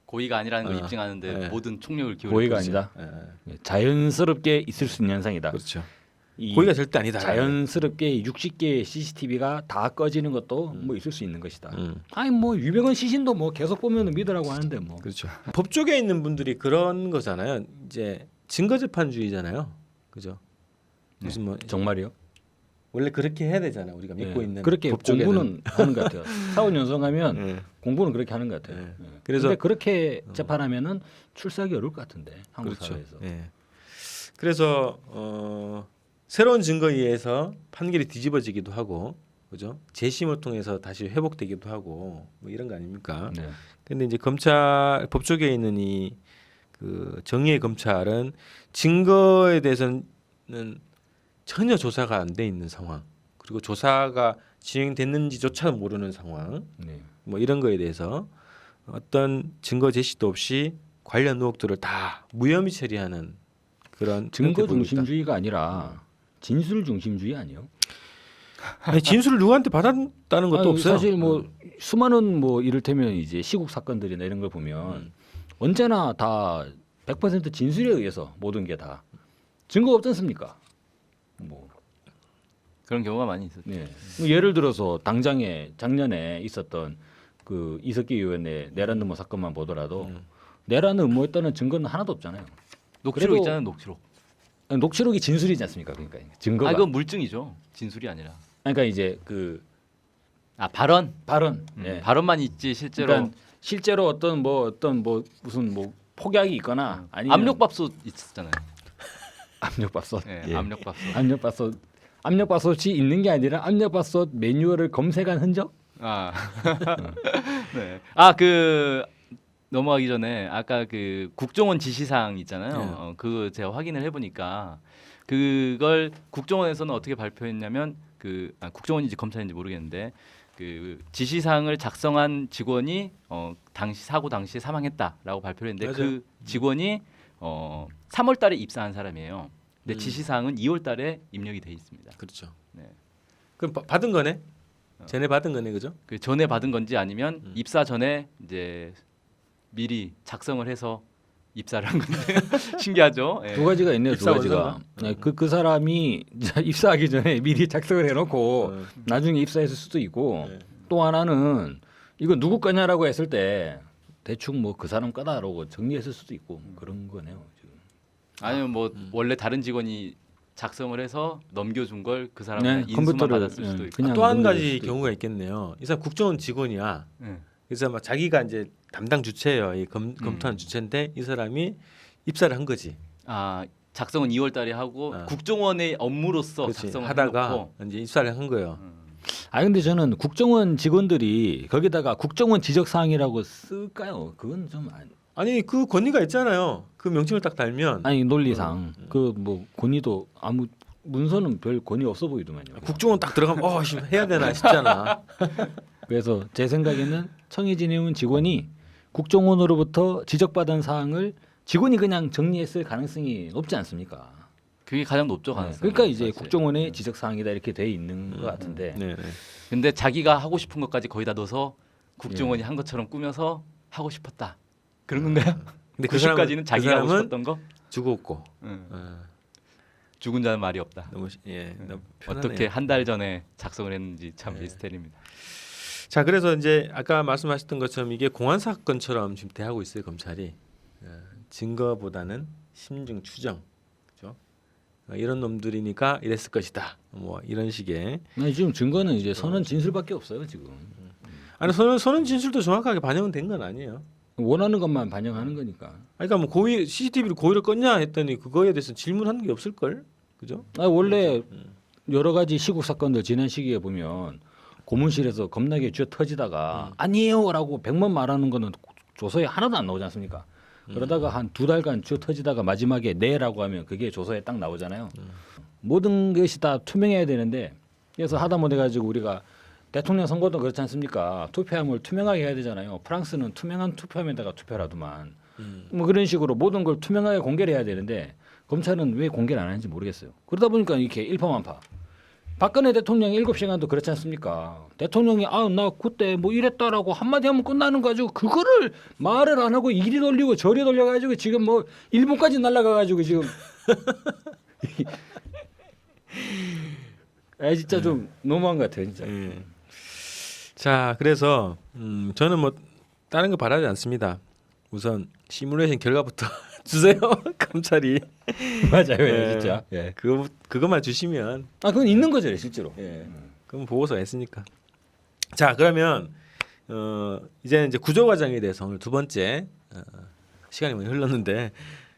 고의가 아니라는 걸 어, 입증하는데 네. 모든 총력을 기울여. 고의가 아니다. 예, 예. 자연스럽게 있을 수 있는 현상이다. 그렇죠. 이 고의가 절대 아니다. 자연스럽게 60개의 CCTV가 다 꺼지는 것도 뭐 있을 수 있는 것이다. 음. 아니 뭐 유명한 시신도 뭐 계속 보면 믿으라고 하는데 뭐. 그렇죠. 법 쪽에 있는 분들이 그런 거잖아요. 이제 증거재판주의잖아요. 그죠? 무슨 뭐 정말이요? 원래 그렇게 해야 되잖아. 우리가 믿고 예. 있는 그렇게 법 쪽에는. 공부는 하는 것 같아요. 사원 연수하면 예. 공부는 그렇게 하는 것 같아요. 예. 예. 그래서- 근데 그렇게 재판하면은 출사하기 어려울 것 같은데 한국 그렇죠. 사회에서. 예. 그래서 새로운 증거에 의해서 판결이 뒤집어지기도 하고, 그죠? 재심을 통해서 다시 회복되기도 하고, 뭐 이런 거 아닙니까? 네. 근데 이제 검찰 법 쪽에 있는 이 그 정의의 검찰은 증거에 대해서는 전혀 조사가 안 돼 있는 상황, 그리고 조사가 진행됐는지조차 모르는 상황, 네. 뭐 이런 거에 대해서 어떤 증거 제시도 없이 관련 의혹들을 다 무혐의 처리하는 그런 증거 형태 보이고 있다. 중심주의가 아니라 진술 중심주의 아니에요? 아니, 진술을 누구한테 받았다는 것도 아니, 없어요. 사실 뭐 수많은 뭐 이를테면 이제 시국 사건들이나 이런 걸 보면 언제나 다 100% 진술에 의해서 모든 게 다 증거 없지 않습니까? 뭐 그런 경우가 많이 있었죠. 네. 뭐 예를 들어서 당장에 작년에 있었던 그 이석기 의원의 내란 음모 사건만 보더라도 내란 음모했다는 증거는 하나도 없잖아요. 녹취록 그래도- 있잖아요. 녹취록. 녹취록이 진술이지 않습니까? 그러니까 증거가. 아, 그건 물증이죠. 진술이 아니라. 그러니까 이제 그 아, 발언. 발언. 예. 발언만 있지 실제로 그러니까 실제로 어떤 뭐 무슨 뭐 폭약이 있거나 아니면 압력밥솥 있었잖아요. 압력밥솥. 네, 예. 압력밥솥. 압력밥솥이 있는 게 아니라 압력밥솥 매뉴얼을 검색한 흔적? 아, 네. 아, 그 넘어가기 전에 아까 그 국정원 지시사항 있잖아요. 네. 그거 제가 확인을 해보니까 그걸 국정원에서는 어떻게 발표했냐면 국정원인지 검찰인지 모르겠는데 그 지시사항을 작성한 직원이 당시 사고 당시에 사망했다라고 발표를 했는데 맞아요. 그 직원이 3월달에 입사한 사람이에요. 근데 지시사항은 2월달에 입력이 돼 있습니다. 그렇죠. 네. 그럼 받은 거네? 전에 받은 거네, 그죠? 그 전에 받은 건지 아니면 입사 전에 이제 미리 작성을 해서 입사를 한 건데 신기하죠. 예. 두 가지가 있네요. 두 입사 가지가. 원서인가? 네, 그 사람이 입사하기 전에 미리 작성을 해놓고 나중에 입사했을 수도 있고 네. 또 하나는 이거 누구 거냐라고 했을 때 대충 뭐 그 사람 거다라고 정리했을 수도 있고 그런 거네요. 지금. 아니면 뭐 원래 다른 직원이 작성을 해서 넘겨준 걸 그 사람은 네, 그냥 인수만 컴퓨터를, 받았을 수도 예, 있고. 그냥 또 한 넘겨줄 가지 수도 경우가 있겠네요. 이 사람 국정원 직원이야. 네. 그래서 막 자기가 이제 담당 주체예요. 이 검토한 주체인데 이 사람이 입사를 한 거지. 아, 작성은 2월달에 하고 어. 국정원의 업무로서 그렇지. 작성을 하다가 해놓고 이제 입사를 한 거예요. 아 근데 저는 국정원 직원들이 거기다가 국정원 지적 사항이라고 쓸까요? 그건 좀 아니 그 권위가 있잖아요. 그 명칭을 딱 달면 아니 논리상 그 뭐 권위도 아무 문서는 별 권위 없어 보이더만요. 국정원 딱 들어가면 씨, 해야 되나 싶잖아. 그래서 제 생각에는 청해진 의원 직원이 국정원으로부터 지적받은 사항을 직원이 그냥 정리했을 가능성이 높지 않습니까? 그게 가장 높죠 네. 가능성. 그러니까 이제 국정원의 지적 사항이다 이렇게 돼 있는 것 같은데. 네, 네. 근데 자기가 하고 싶은 것까지 거의 다 넣어서 국정원이 한 것처럼 꾸며서 하고 싶었다. 그런 건가요? 근데 90까지는 자기가 하고 사람은 싶었던 거. 죽었고 죽은 자는 말이 없다. 너무 너무 편하네요. 어떻게 한 달 전에 작성을 했는지 참 미스테리입니다. 자 그래서 이제 아까 말씀하셨던 것처럼 이게 공안 사건처럼 지금 대하고 있어요 검찰이. 증거보다는 심증 추정, 그렇죠? 이런 놈들이니까 이랬을 것이다. 뭐 이런 식의. 아니, 지금 증거는 이제 선언 진술밖에 없어요 지금. 아니 선언 진술도 정확하게 반영은 된 건 아니에요. 원하는 것만 반영하는 거니까. 아니, 그러니까 뭐 고의 CCTV를 고의로 껐냐 했더니 그거에 대해서 질문하는 게 없을 걸, 그죠? 아, 원래 여러 가지 시국 사건들 지난 시기에 보면 고문실에서 겁나게 쥐어 터지다가 아니에요라고 100번 말하는 거는 조서에 하나도 안 나오지 않습니까? 그러다가 한 2달간 쭉 터지다가 마지막에 네라고 하면 그게 조서에 딱 나오잖아요. 모든 것이 다 투명해야 되는데 그래서 하다 못해 가지고 우리가 대통령 선거도 그렇지 않습니까? 투표함을 투명하게 해야 되잖아요. 프랑스는 투명한 투표함에다가 투표를 하더만. 뭐 그런 식으로 모든 걸 투명하게 공개를 해야 되는데 검찰은 왜 공개를 안 하는지 모르겠어요. 그러다 보니까 이렇게 일파만파. 박근혜 대통령 7시간도 그렇지 않습니까? 대통령이 나 그때 뭐 이랬다라고 한마디 하면 끝나는 거 가지고 그거를 말을 안 하고 이리 돌리고 저리 돌려가지고 지금 뭐 일본까지 날아가가지고 지금 진짜 좀 너무한 것 같아요 진짜. 자, 그래서 저는 뭐 다른 거 바라지 않습니다. 우선 시뮬레이션 결과부터 주세요. 검찰이. 맞아요, 예. 진짜. 예. 그것만 주시면 그건 있는 거죠, 실제로. 그럼 보고서 했으니까. 자, 그러면 이제 구조 과정에 대해서 오늘 두 번째 시간이 많이 흘렀는데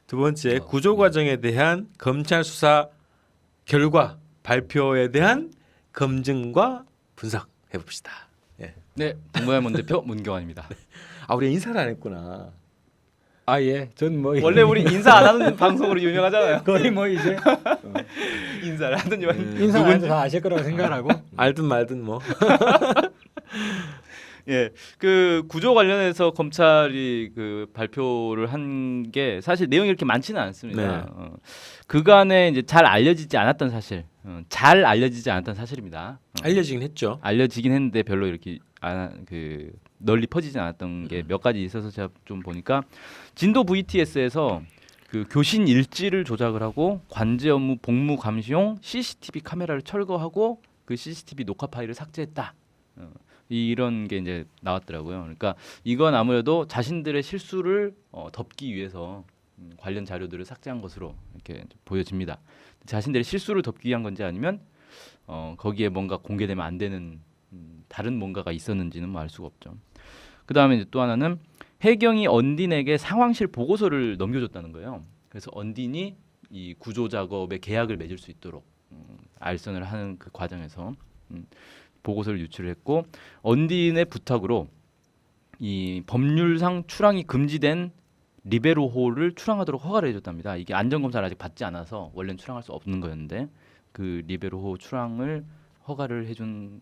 두 번째 구조 과정에 대한 검찰 수사 결과 발표에 대한 검증과 분석해 봅시다. 예. 네, 동모야몬 대표 문경환입니다. 아, 우리 인사를 안 했구나. 예. 전 뭐 원래 우리 인사 안 하는 방송으로 유명하잖아요. 거의 뭐 이제 인사를 하더니만 인사 안 해도 다 아실 거라고 생각하고. 알든 말든 뭐. 예, 그 구조 관련해서 검찰이 그 발표를 한 게 사실 내용이 그렇게 많지는 않습니다. 네. 그간에 이제 잘 알려지지 않았던 사실, 잘 알려지지 않았던 사실입니다. 알려지긴 했죠. 알려지긴 했는데 별로 이렇게 그 널리 퍼지지 않았던 게 몇 가지 있어서 제가 좀 보니까 진도 VTS에서 그 교신 일지를 조작을 하고 관제 업무 복무 감시용 CCTV 카메라를 철거하고 그 CCTV 녹화 파일을 삭제했다. 이런 게 이제 나왔더라고요. 그러니까 이건 아무래도 자신들의 실수를 덮기 위해서 관련 자료들을 삭제한 것으로 이렇게 보여집니다. 자신들의 실수를 덮기 위한 건지 아니면 거기에 뭔가 공개되면 안 되는 다른 뭔가가 있었는지는 뭐 알 수가 없죠. 그 다음에 이제 또 하나는 해경이 언딘에게 상황실 보고서를 넘겨줬다는 거예요. 그래서 언딘이 이 구조 작업에 계약을 맺을 수 있도록 알선을 하는 그 과정에서 보고서를 유출을 했고 언딘의 부탁으로 이 법률상 출항이 금지된 리베로호를 출항하도록 허가를 해줬답니다. 이게 안전검사를 아직 받지 않아서 원래는 출항할 수 없는 거였는데 그 리베로호 출항을 허가를 해준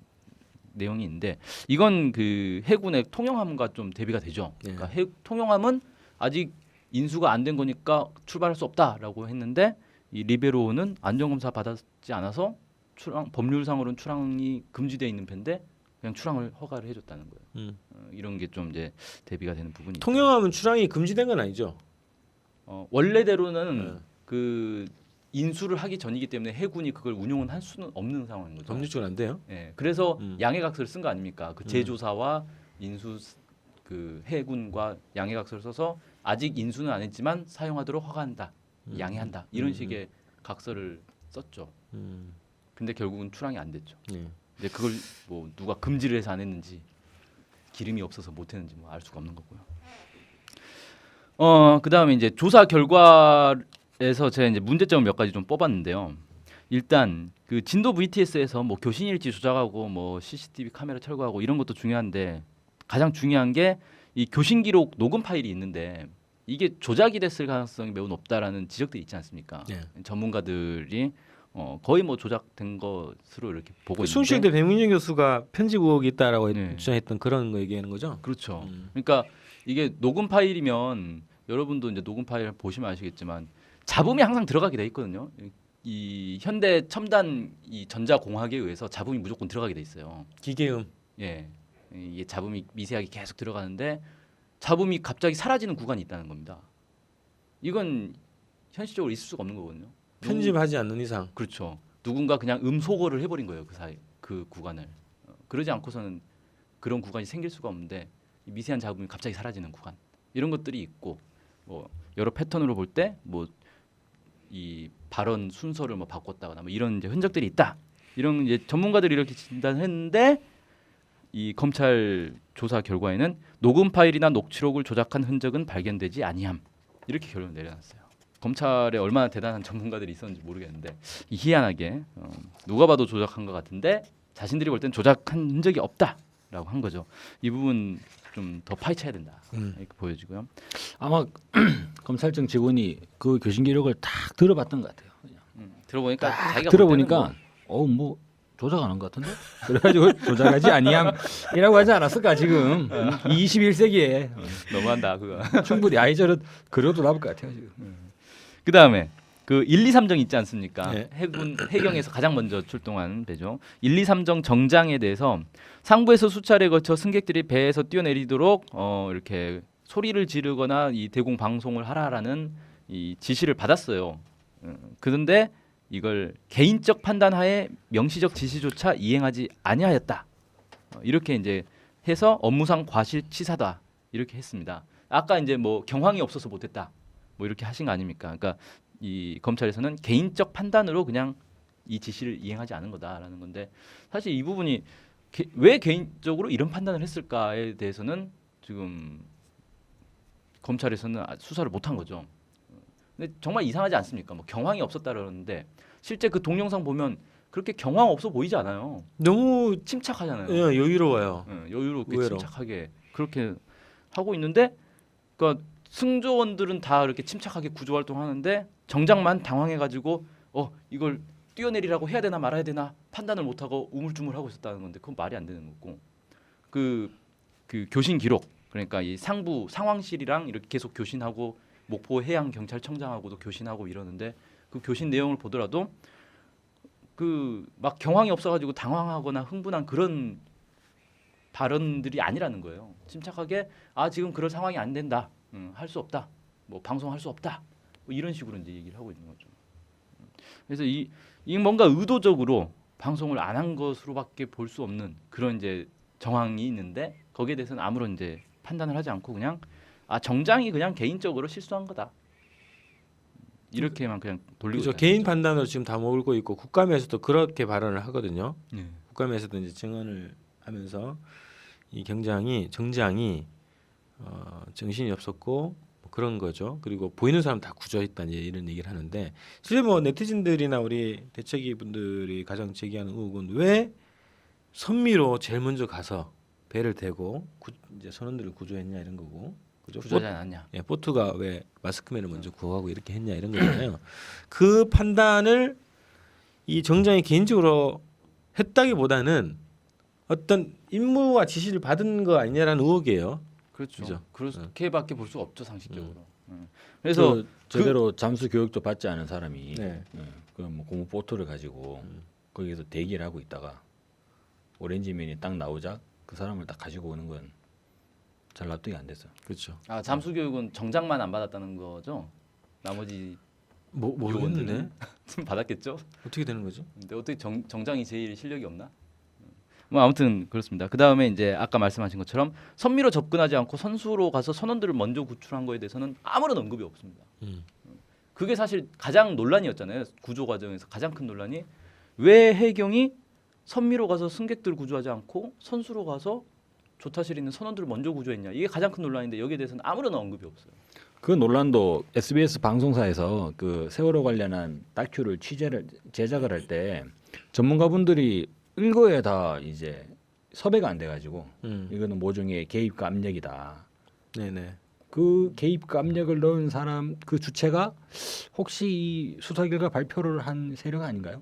내용이 있는데 이건 그 해군의 통영함과 좀 대비가 되죠. 그러니까 통영함은 아직 인수가 안 된 거니까 출발할 수 없다라고 했는데 이 리베로호는 안전검사 받았지 않아서 법률상으로는 출항이 금지되어 있는 배인데 그냥 출항을 허가를 해줬다는 거예요. 이런 게 좀 이제 대비가 되는 부분이. 통영함은 출항이 금지된 건 아니죠? 원래대로는 그 인수를 하기 전이기 때문에 해군이 그걸 운용은 할 수는 없는 상황인 거죠. 법률적으로 안 돼요? 예, 그래서 양해각서를 쓴 거 아닙니까? 그 제조사와 인수 그 해군과 양해각서를 써서 아직 인수는 안 했지만 사용하도록 허가한다, 양해한다 이런 식의 각서를 썼죠. 근데 결국은 출항이 안 됐죠. 근데 그걸 뭐 누가 금지를 해서 안 했는지 기름이 없어서 못 했는지 뭐 알 수가 없는 거고요. 그다음에 이제 조사 결과에서 제가 이제 문제점을 몇 가지 좀 뽑았는데요. 일단 그 진도 VTS에서 뭐 교신일지 조작하고 뭐 CCTV 카메라 철거하고 이런 것도 중요한데 가장 중요한 게 이 교신 기록 녹음 파일이 있는데 이게 조작이 됐을 가능성이 매우 높다라는 지적들이 있지 않습니까? 전문가들이 거의 뭐 조작된 것으로 이렇게 보고 있는데 숭실대 백민정 교수가 편집 의혹이 있다라고 주장했던 그런 거 얘기하는 거죠? 그렇죠. 그러니까 이게 녹음 파일이면 여러분도 이제 녹음 파일 보시면 아시겠지만 잡음이 항상 들어가게 돼 있거든요. 이 현대 첨단 이 전자공학에 의해서 잡음이 무조건 들어가게 돼 있어요. 기계음. 예, 이게 잡음이 미세하게 계속 들어가는데 잡음이 갑자기 사라지는 구간이 있다는 겁니다. 이건 현실적으로 있을 수가 없는 거거든요. 편집하지 않는 이상. 그렇죠. 누군가 그냥 음소거를 해버린 거예요. 그 구간을. 그러지 않고서는 그런 구간이 생길 수가 없는데 미세한 잡음이 갑자기 사라지는 구간 이런 것들이 있고 뭐 여러 패턴으로 볼 때 뭐 이 발언 순서를 뭐 바꿨다거나 뭐 이런 이제 흔적들이 있다. 이런 이제 전문가들이 이렇게 진단했는데 이 검찰 조사 결과에는 녹음 파일이나 녹취록을 조작한 흔적은 발견되지 아니함. 이렇게 결론을 내려놨어요. 검찰에 얼마나 대단한 전문가들이 있었는지 모르겠는데 희한하게 누가 봐도 조작한 것 같은데 자신들이 볼 땐 조작한 흔적이 없다. 있다라고 한 거죠. 이 부분 좀 더 파헤쳐야 된다 이렇게 보여지고요. 아마 검찰청 직원이 그 교신 기록을 딱 들어봤던 것 같아요. 그냥. 들어보니까 딱 자기가 들어보니까 뭐 조작하는 것 같은데? 그래가지고 조작하지 아니함이라고 하지 않았을까 지금 21세기에 너무한다 그거. 충분히 아이저를 그려도 나올 것 같아요 지금. 그 다음에 그 1, 2, 3정 있지 않습니까? 네. 해경에서 가장 먼저 출동한 배죠. 1, 2, 3정 정장에 대해서 상부에서 수차례 거쳐 승객들이 배에서 뛰어내리도록 이렇게 소리를 지르거나 이 대공 방송을 하라라는 이 지시를 받았어요. 그런데 이걸 개인적 판단하에 명시적 지시조차 이행하지 아니하였다. 이렇게 이제 해서 업무상 과실치사다 이렇게 했습니다. 아까 이제 뭐 경황이 없어서 못했다. 뭐 이렇게 하신 거 아닙니까? 그러니까 이 검찰에서는 개인적 판단으로 그냥 이 지시를 이행하지 않은 거다라는 건데 사실 이 부분이 왜 개인적으로 이런 판단을 했을까에 대해서는 지금 검찰에서는 수사를 못한 거죠. 근데 정말 이상하지 않습니까? 뭐 경황이 없었다 그러는데 실제 그 동영상 보면 그렇게 경황 없어 보이지 않아요. 너무 침착하잖아요. 여유로워요. 여유롭게 의외로. 침착하게 그렇게 하고 있는데 그러니까 승조원들은 다 이렇게 침착하게 구조 활동하는데 정장만 당황해가지고 이걸 뛰어내리라고 해야 되나 말아야 되나 판단을 못하고 우물쭈물하고 있었다는 건데 그건 말이 안 되는 거고 그 교신 기록 그러니까 이 상부 상황실이랑 이렇게 계속 교신하고 목포 해양 경찰청장하고도 교신하고 이러는데 그 교신 내용을 보더라도 그 막 경황이 없어가지고 당황하거나 흥분한 그런 발언들이 아니라는 거예요. 침착하게 지금 그럴 상황이 안 된다. 할 수 없다. 뭐 방송할 수 없다. 뭐 이런 식으로 이제 얘기를 하고 있는 거죠. 그래서 이 뭔가 의도적으로 방송을 안 한 것으로밖에 볼 수 없는 그런 이제 정황이 있는데 거기에 대해서는 아무런 이제 판단을 하지 않고 그냥 정장이 그냥 개인적으로 실수한 거다. 이렇게만 그냥 돌리고 그렇죠. 있다는 개인 거죠. 판단으로 지금 다 몰고 있고 국감에서도 그렇게 발언을 하거든요. 네. 국감에서도 이제 증언을 하면서 이 정장이 정신이 없었고 뭐 그런 거죠. 그리고 보이는 사람 다 구조했다 이런 얘기를 하는데 실제 뭐 네티즌들이나 우리 대책위 분들이 가장 제기하는 의혹은 왜 선미로 제일 먼저 가서 배를 대고 이제 선원들을 구조했냐 이런 거고. 그죠? 구조하지 않았냐. 보트가 왜 마스크맨을 먼저 구하고 이렇게 했냐 이런 거잖아요. 그 판단을 이 정장이 개인적으로 했다기보다는 어떤 임무와 지시를 받은 거 아니냐라는 의혹이에요. 그렇죠. 그죠? 그렇게밖에 볼 수 없죠 상식적으로. 그래서 그 제대로 잠수 교육도 받지 않은 사람이 네. 그뭐 고무 보트를 가지고 거기서 대기를 하고 있다가 오렌지맨이 딱 나오자 그 사람을 딱 가지고 오는 건 잘 납득이 안 됐어요. 그렇죠. 잠수 교육은 정장만 안 받았다는 거죠. 나머지 모르겠는데 요원들은 좀 받았겠죠. 어떻게 되는 거지? 근데 어떻게 정장이 제일 실력이 없나? 뭐 아무튼 그렇습니다. 그 다음에 이제 아까 말씀하신 것처럼 선미로 접근하지 않고 선수로 가서 선원들을 먼저 구출한 거에 대해서는 아무런 언급이 없습니다. 그게 사실 가장 논란이었잖아요. 구조 과정에서 가장 큰 논란이 왜 해경이 선미로 가서 승객들을 구조하지 않고 선수로 가서 조타실에 있는 선원들을 먼저 구조했냐. 이게 가장 큰 논란인데 여기에 대해서는 아무런 언급이 없어요. 그 논란도 SBS 방송사에서 그 세월호 관련한 다큐를 제작을 할 때 전문가분들이 일거에 다 이제 섭외가 안 돼가지고 이거는 모종의 개입과 압력이다. 네네. 그 개입과 압력을 넣은 사람 그 주체가 혹시 이 수사 결과 발표를 한 세력 아닌가요?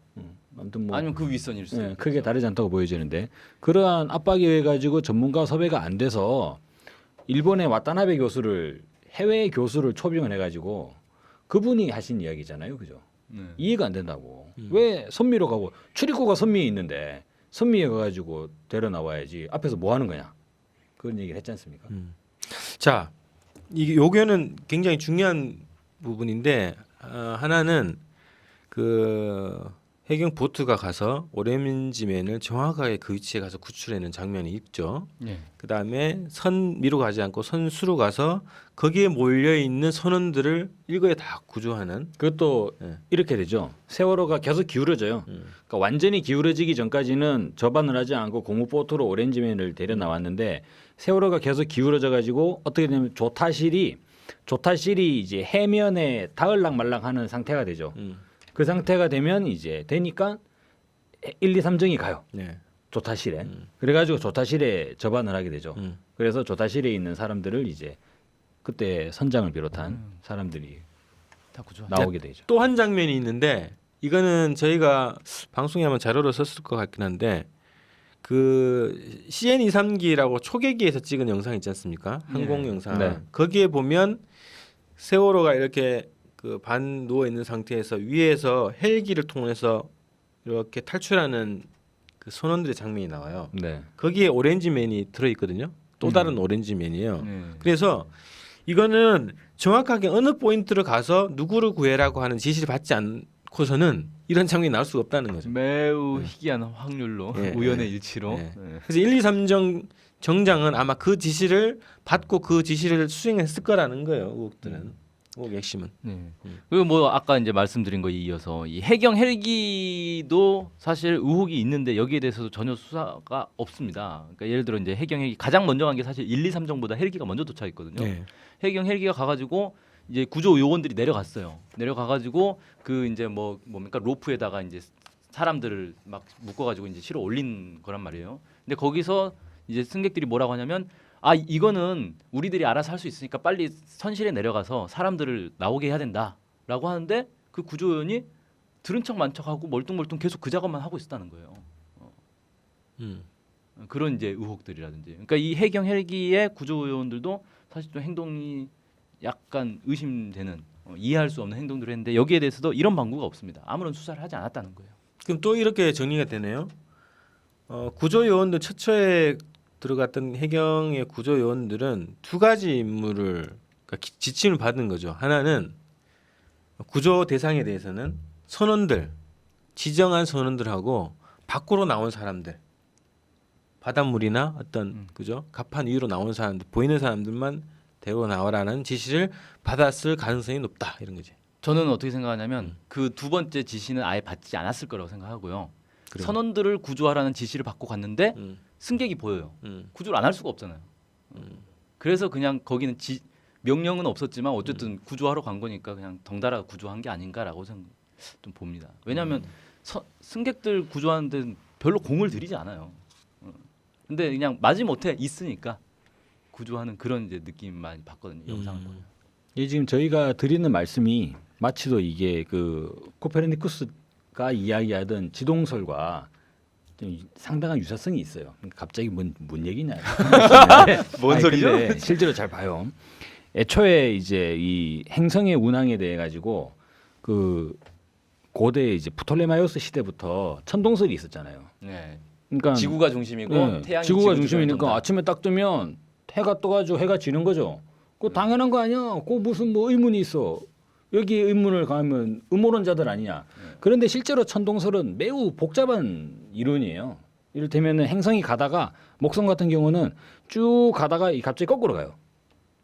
아무튼 뭐 아니면 그 윗선일 수 있어요. 크게 다르지 않다고 보여지는데 그러한 압박에 의해 가지고 전문가 섭외가 안 돼서 일본의 와타나베 교수를 해외 교수를 초빙을 해가지고 그분이 하신 이야기잖아요, 그죠? 네. 이해가 안 된다고. 왜 선미로 가고 출입구가 선미에 있는데 선미에 가가지고 데려 나와야지 앞에서 뭐 하는 거냐 그런 얘기를 했지 않습니까? 자, 이게 요거는 굉장히 중요한 부분인데 하나는 그 해경 보트가 가서 오렌지맨을 정확하게 그 위치에 가서 구출해낸 장면이 있죠. 네. 그 다음에 선미로 가지 않고 선수로 가서 거기에 몰려 있는 선원들을 일거에 다 구조하는. 그것도 네. 이렇게 되죠. 세월호가 계속 기울어져요. 그러니까 완전히 기울어지기 전까지는 저반을 하지 않고 고무보트로 오렌지맨을 데려 나왔는데 세월호가 계속 기울어져 가지고 어떻게 되냐면 조타실이 이제 해면에 닿을락 말락하는 상태가 되죠. 그 상태가 되면 이제 되니까 1, 2, 3정이 가요. 네. 조타실에. 그래가지고 조타실에 접안을 하게 되죠. 그래서 조타실에 있는 사람들을 이제 그때 선장을 비롯한 사람들이 다 구조. 나오게 되죠. 또 한 장면이 있는데 이거는 저희가 방송에 한번 자료로 썼을 것 같긴 한데 그 CN23기라고 초계기에서 찍은 영상 있지 않습니까? 항공 영상. 네. 거기에 보면 세월호가 이렇게 그 반 누워 있는 상태에서 위에서 헬기를 통해서 이렇게 탈출하는 그 선원들의 장면이 나와요. 네. 거기에 오렌지맨이 들어 있거든요. 또 다른 오렌지맨이에요. 네. 그래서 이거는 정확하게 어느 포인트를 가서 누구를 구해라고 하는 지시를 받지 않고서는 이런 장면이 나올 수가 없다는 거죠. 매우 희귀한 확률로 예, 우연의 예, 일치로. 예. 예. 그래서 1, 2, 3정 정장은 아마 그 지시를 받고 그 지시를 수행했을 거라는 거예요. 의혹들은. 의혹 핵심은. 네. 그리고 뭐 아까 이제 말씀드린 거에 이어서 이 해경 헬기도 사실 의혹이 있는데 여기에 대해서도 전혀 수사가 없습니다. 그러니까 예를 들어 이제 해경 헬기 가장 먼저 간 게 사실 1, 2, 3정보다 헬기가 먼저 도착했거든요. 네. 해경 헬기가 가가지고 이제 구조 요원들이 내려갔어요. 내려가가지고 그 이제 뭡니까 로프에다가 이제 사람들을 막 묶어가지고 이제 실어 올린 거란 말이에요. 근데 거기서 이제 승객들이 뭐라고 하냐면 아 이거는 우리들이 알아서 할 수 있으니까 빨리 선실에 내려가서 사람들을 나오게 해야 된다라고 하는데 그 구조요원이 들은 척 만척하고 멀뚱멀뚱 계속 그 작업만 하고 있었다는 거예요. 음. 그런 이제 의혹들이라든지. 그러니까 이 해경 헬기의 구조요원들도 사실 좀 행동이 약간 의심되는 이해할 수 없는 행동들을 했는데 여기에 대해서도 이런 방구가 없습니다. 아무런 수사를 하지 않았다는 거예요. 그럼 또 이렇게 정리가 되네요. 구조 요원들 최초에 들어갔던 해경의 구조 요원들은 두 가지 임무를 그러니까 지침을 받은 거죠. 하나는 구조 대상에 대해서는 선원들 지정한 선원들하고 밖으로 나온 사람들 바닷물이나 어떤 그죠 갑판 위로 나오는 사람들 보이는 사람들만 데리고 나오라는 지시를 받았을 가능성이 높다 이런 거지. 저는 어떻게 생각하냐면 그 두 번째 지시는 아예 받지 않았을 거라고 생각하고요. 그래요. 선원들을 구조하라는 지시를 받고 갔는데 승객이 보여요. 구조를 안 할 수가 없잖아요. 그래서 그냥 거기는 명령은 없었지만 어쨌든 구조하러 간 거니까 그냥 덩달아 구조한 게 아닌가라고 좀 봅니다. 왜냐하면 승객들 구조하는 데는 별로 공을 들이지 않아요. 근데 그냥 마지못해 있으니까 구조하는 그런 이제 느낌 많이 받거든요. 영상을 보면. 이 지금 저희가 드리는 말씀이 마치도 이게 그 코페르니쿠스가 이야기하던 지동설과 좀 상당한 유사성이 있어요. 갑자기 뭔 얘기냐? 뭔 아니, 소리죠? 근데 실제로 잘 봐요. 애초에 이제 이 행성의 운항에 대해 가지고 그 고대 이제 프톨레마이오스 시대부터 천동설이 있었잖아요. 네. 그러니까 지구가 중심이고 네, 태양이 지구가 지구를 중심이니까 돈다. 아침에 딱 뜨면 해가 떠가지고 해가 지는 거죠. 그거 당연한 거 아니야? 그 무슨 뭐 의문이 있어? 여기 의문을 가면 음모론자들 아니냐? 그런데 실제로 천동설은 매우 복잡한 이론이에요. 이를테면은 행성이 가다가 목성 같은 경우는 쭉 가다가 갑자기 거꾸로 가요.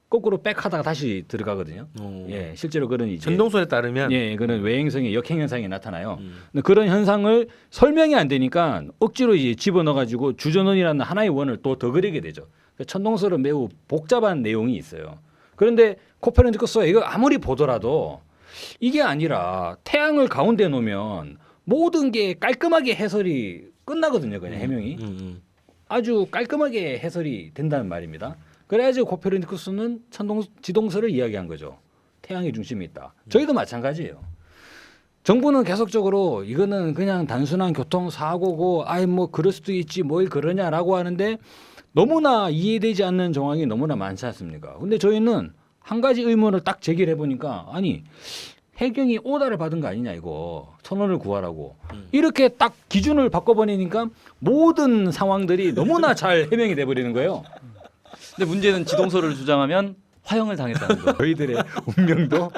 거꾸로 백 하다가 다시 들어가거든요. 예, 실제로 그런 이제 전동설에 따르면 예, 그런 외행성의 역행 현상이 나타나요. 근데 그런 현상을 설명이 안 되니까 억지로 이제 집어넣어 가지고 주전원이라는 하나의 원을 또 더 그리게 되죠. 그러니까 천동설은 매우 복잡한 내용이 있어요. 그런데 코페르니쿠스가 이거 아무리 보더라도 이게 아니라 태양을 가운데 놓으면 모든 게 깔끔하게 해설이 끝나거든요. 그냥 해명이 아주 깔끔하게 해설이 된다는 말입니다. 그래가지고 코페르니쿠스는 지동설을 이야기한 거죠. 태양의 중심이 있다. 저희도 마찬가지예요. 정부는 계속적으로 이거는 그냥 단순한 교통 사고고 아이 뭐 그럴 수도 있지 뭘 그러냐라고 하는데 너무나 이해되지 않는 정황이 너무나 많지 않습니까? 근데 저희는 한 가지 의문을 딱 제기를 해보니까 아니 해경이 오다를 받은 거 아니냐 이거 선원을 구하라고 이렇게 딱 기준을 바꿔버리니까 모든 상황들이 너무나 잘 해명이 돼버리는 거예요. 근데 문제는 지동설을 주장하면 화형을 당했다는 거. 저희들의 운명도